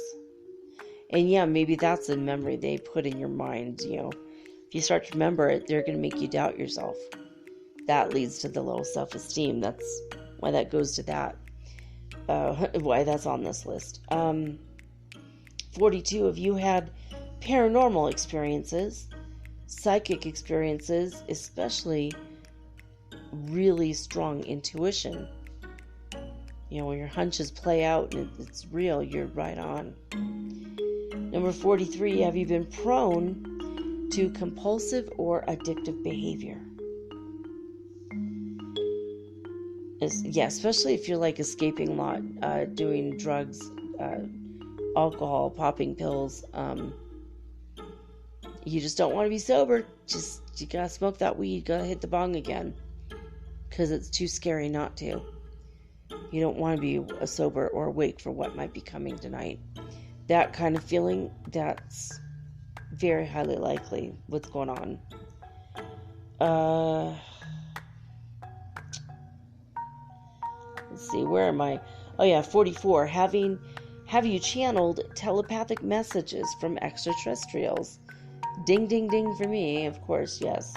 And yeah, maybe that's a memory they put in your mind, If you start to remember it, they're going to make you doubt yourself. That leads to the low self-esteem. That's why that goes to that. Why that's on this list. 42, have you had paranormal experiences, psychic experiences, especially really strong intuition? When your hunches play out and it's real, you're right on. Number 43, have you been prone to compulsive or addictive behavior. Yeah, especially if you're like escaping a lot, doing drugs, alcohol, popping pills. You just don't want to be sober. You gotta smoke that weed. You gotta hit the bong again. Because it's too scary not to. You don't want to be sober or awake for what might be coming tonight. That kind of feeling, that's very highly likely what's going on. Let's see, where am I? Oh yeah, 44. Have you channeled telepathic messages from extraterrestrials? Ding, ding, ding for me, of course, yes.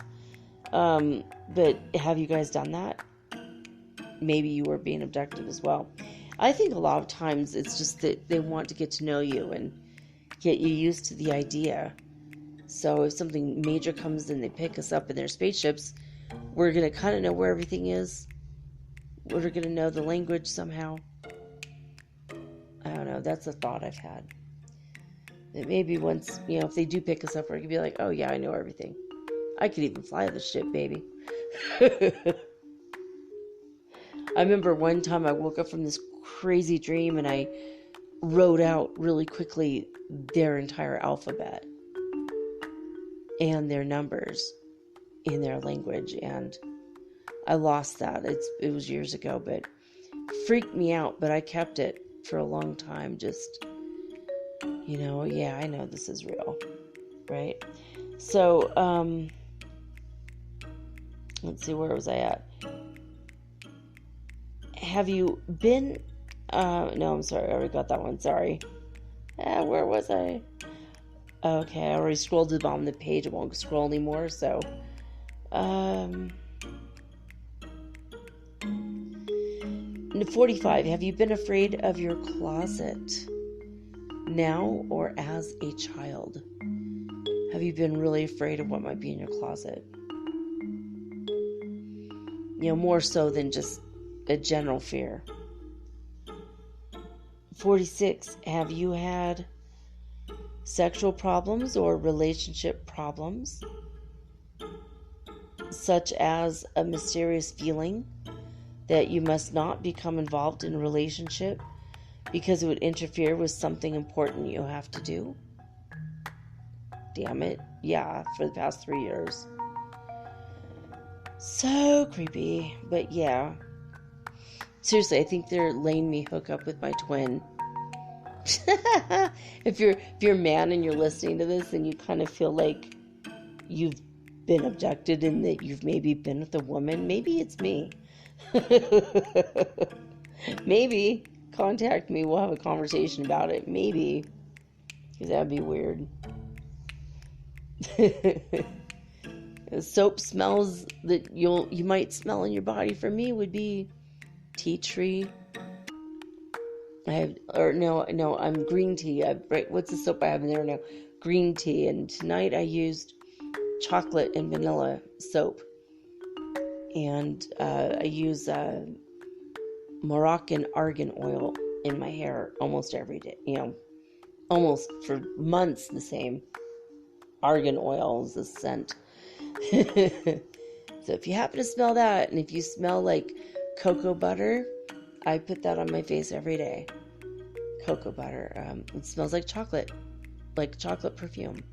But have you guys done that? Maybe you were being abducted as well. I think a lot of times it's just that they want to get to know you and get you used to the idea. So if something major comes and they pick us up in their spaceships, we're going to kind of know where everything is. We're going to know the language somehow. I don't know. That's a thought I've had. That maybe once, if they do pick us up, we're going to be like, oh yeah, I know everything. I could even fly the ship, baby. I remember one time I woke up from this crazy dream and I wrote out really quickly their entire alphabet and their numbers in their language, and I lost that. It was years ago, but freaked me out, but I kept it for a long time. Just, yeah, I know this is real, right? So, let's see, where was I at? Have you been, no, I'm sorry, I already got that one, sorry. Where was I? Okay, I already scrolled to the bottom of the page, I won't scroll anymore, so, 45, have you been afraid of your closet now or as a child? Have you been really afraid of what might be in your closet? More so than just a general fear. 46, have you had sexual problems or relationship problems, such as a mysterious feeling that you must not become involved in a relationship because it would interfere with something important you have to do? Damn it. Yeah, for the past 3 years. So creepy, but yeah. Seriously, I think they're laying me hook up with my twin. If you're a man and you're listening to this and you kind of feel like you've been abducted and that you've maybe been with a woman, maybe it's me. Maybe contact me, we'll have a conversation about it, maybe, because that'd be weird. Soap smells that you might smell in your body for me would be tea tree. I'm green tea. What's the soap I have in there now? Green tea. And tonight I used chocolate and vanilla soap. And I use Moroccan argan oil in my hair almost every day. Almost for months the same. Argan oil is the scent. So if you happen to smell that, and if you smell like cocoa butter, I put that on my face every day. Cocoa butter. It smells like chocolate perfume.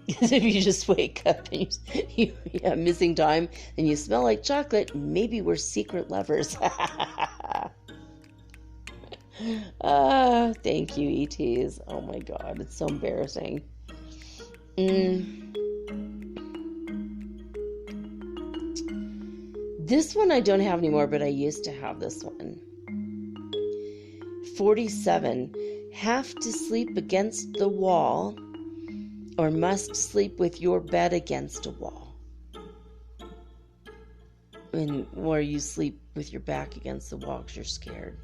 If you just wake up and you missing time and you smell like chocolate, maybe we're secret lovers. Thank you, ETs. Oh my God, it's so embarrassing. This one I don't have anymore, but I used to have this one. 47. Have to sleep against the wall or must sleep with your bed against a wall. Or you sleep with your back against the wall because you're scared.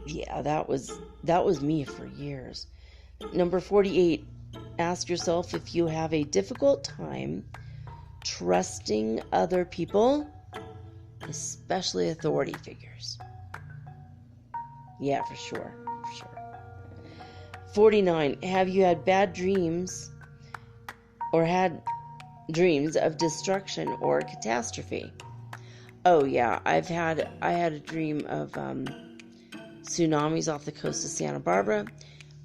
Yeah, that was me for years. Number 48. Ask yourself if you have a difficult time trusting other people, especially authority figures. Yeah, for sure. 49. Have you had bad dreams or had dreams of destruction or catastrophe. Oh yeah, I had a dream of tsunamis off the coast of Santa Barbara.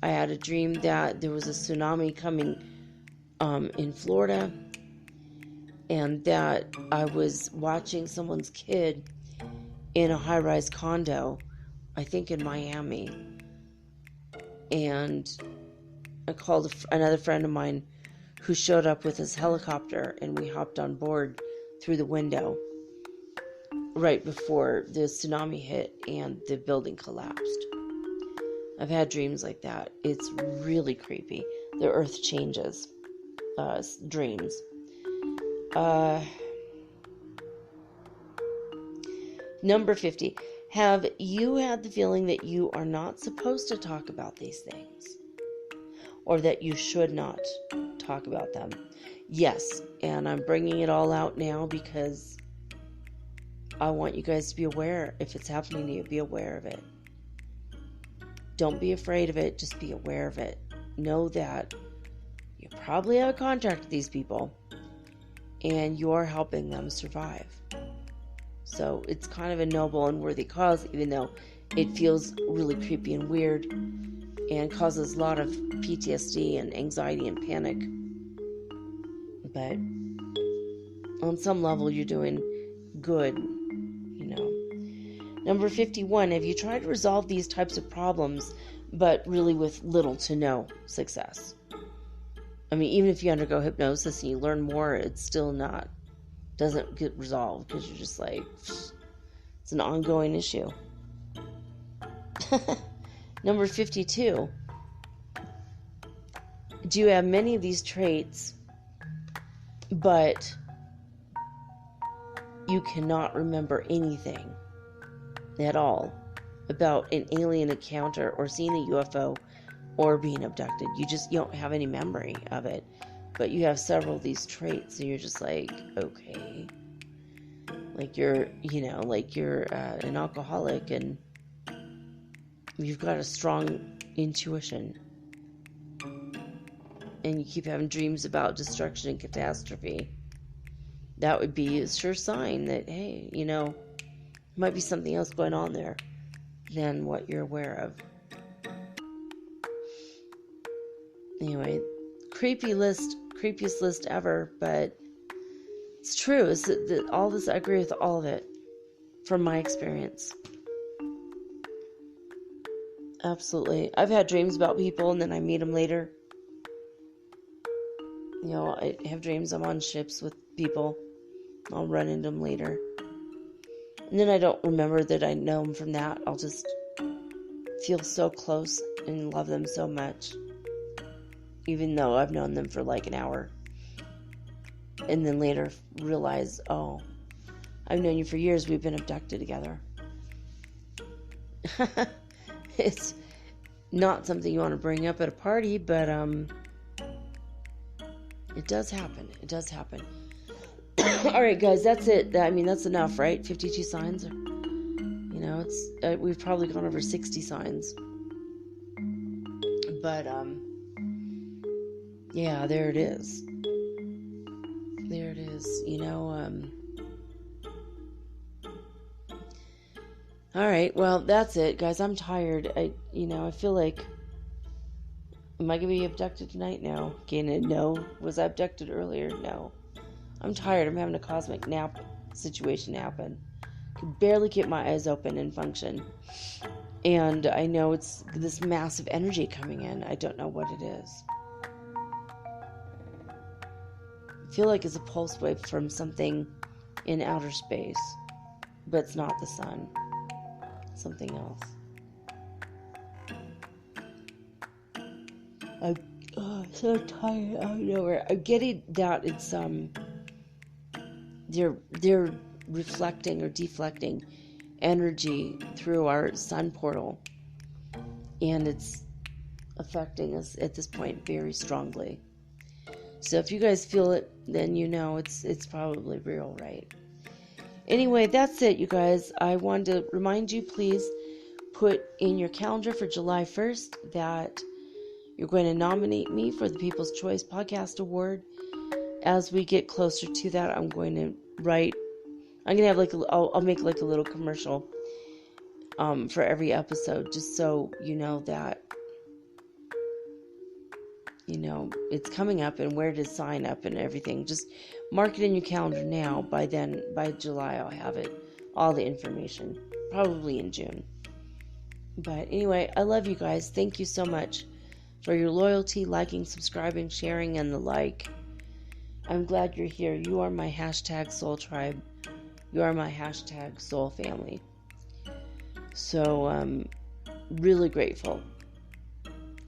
I had a dream that there was a tsunami coming in Florida, and that I was watching someone's kid in a high-rise condo, I think in Miami. And I called another friend of mine who showed up with his helicopter, and we hopped on board through the window right before the tsunami hit and the building collapsed. I've had dreams like that. It's really creepy. The earth changes. Dreams. Number 50. Have you had the feeling that you are not supposed to talk about these things? Or that you should not talk about them? Yes, and I'm bringing it all out now because I want you guys to be aware. If it's happening to you, be aware of it. Don't be afraid of it, just be aware of it. Know that you probably have a contract with these people, and you're helping them survive. So it's kind of a noble and worthy cause, even though it feels really creepy and weird and causes a lot of PTSD and anxiety and panic. But on some level, you're doing good, you know. Number 51, have you tried to resolve these types of problems, but really with little to no success? I mean, even if you undergo hypnosis and you learn more, it's still doesn't get resolved because you're just like, it's an ongoing issue. Number 52, do you have many of these traits, but you cannot remember anything at all about an alien encounter or seeing a UFO or being abducted? You don't have any memory of it, but you have several of these traits, and you're just like, okay, like you're an alcoholic and you've got a strong intuition, and you keep having dreams about destruction and catastrophe. That would be a sure sign that, hey, might be something else going on there than what you're aware of. Anyway, creepiest list ever, but it's true. It's that all this, I agree with all of it from my experience. Absolutely. I've had dreams about people and then I meet them later. I have dreams I'm on ships with people. I'll run into them later. And then I don't remember that I know them from that. I'll just feel so close and love them so much, even though I've known them for like an hour. And then later realize, oh, I've known you for years. We've been abducted together. It's not something you want to bring up at a party, but it does happen. It does happen. All right, guys, that's it. That's enough, right? 52 signs. We've probably gone over 60 signs. But yeah, there it is. There it is. All right, well, that's it, guys. I'm tired. I feel like, am I gonna be abducted tonight? No. No. Was I abducted earlier? No. I'm tired. I'm having a cosmic nap situation happen. I can barely keep my eyes open and function. And I know it's this massive energy coming in. I don't know what it is. I feel like it's a pulse wave from something in outer space. But it's not the sun. Something else. I'm so tired out of nowhere. I'm getting that it's they're reflecting or deflecting energy through our sun portal, and it's affecting us at this point very strongly. So if you guys feel it, then it's probably real, right? Anyway, that's it, you guys. I wanted to remind you, please put in your calendar for July 1st that you're going to nominate me for the People's Choice Podcast Award as we get closer to that, I'm going to have I'll make like a little commercial for every episode, just so you know that, it's coming up and where to sign up and everything. Just mark it in your calendar now. By July, I'll have all the information, probably in June. But anyway, I love you guys. Thank you so much for your loyalty, liking, subscribing, sharing, and the like. I'm glad you're here. You are my #soul tribe. You are my #soul family. So, really grateful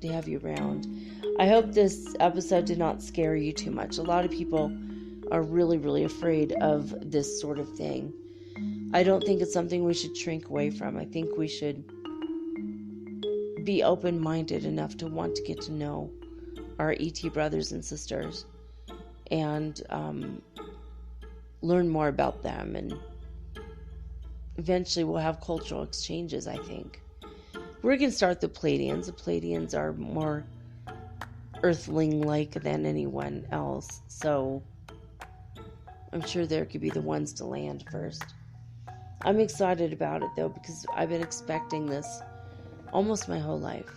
to have you around. I hope this episode did not scare you too much. A lot of people are really, really afraid of this sort of thing. I don't think it's something we should shrink away from. I think we should be open-minded enough to want to get to know our ET brothers and sisters and learn more about them, and eventually we'll have cultural exchanges, I think. We're going to start the Pleiadians. The Pleiadians are more earthling-like than anyone else, so I'm sure they could be the ones to land first. I'm excited about it, though, because I've been expecting this almost my whole life,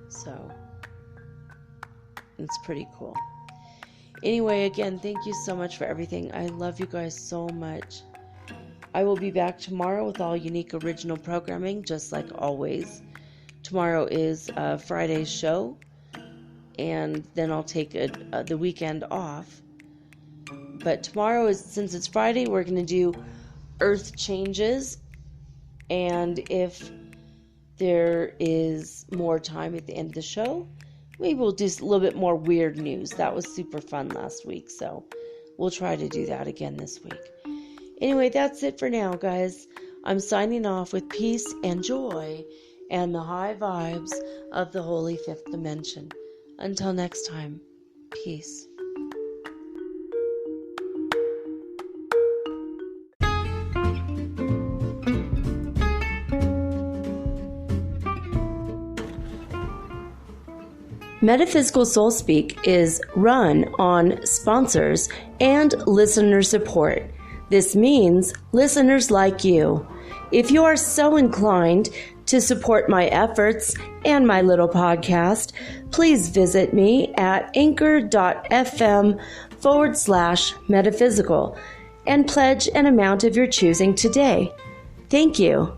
so it's pretty cool. Anyway, again, thank you so much for everything. I love you guys so much. I will be back tomorrow with all unique original programming, just like always. Tomorrow is Friday's show, and then I'll take the weekend off. But tomorrow, since it's Friday, we're going to do Earth changes, and if there is more time at the end of the show, maybe we'll do a little bit more weird news. That was super fun last week, so we'll try to do that again this week. Anyway, that's it for now, guys. I'm signing off with peace and joy and the high vibes of the Holy Fifth Dimension. Until next time, peace. Metaphysical Soul Speak is run on sponsors and listener support. This means listeners like you. If you are so inclined to support my efforts and my little podcast, please visit me at anchor.fm/metaphysical and pledge an amount of your choosing today. Thank you.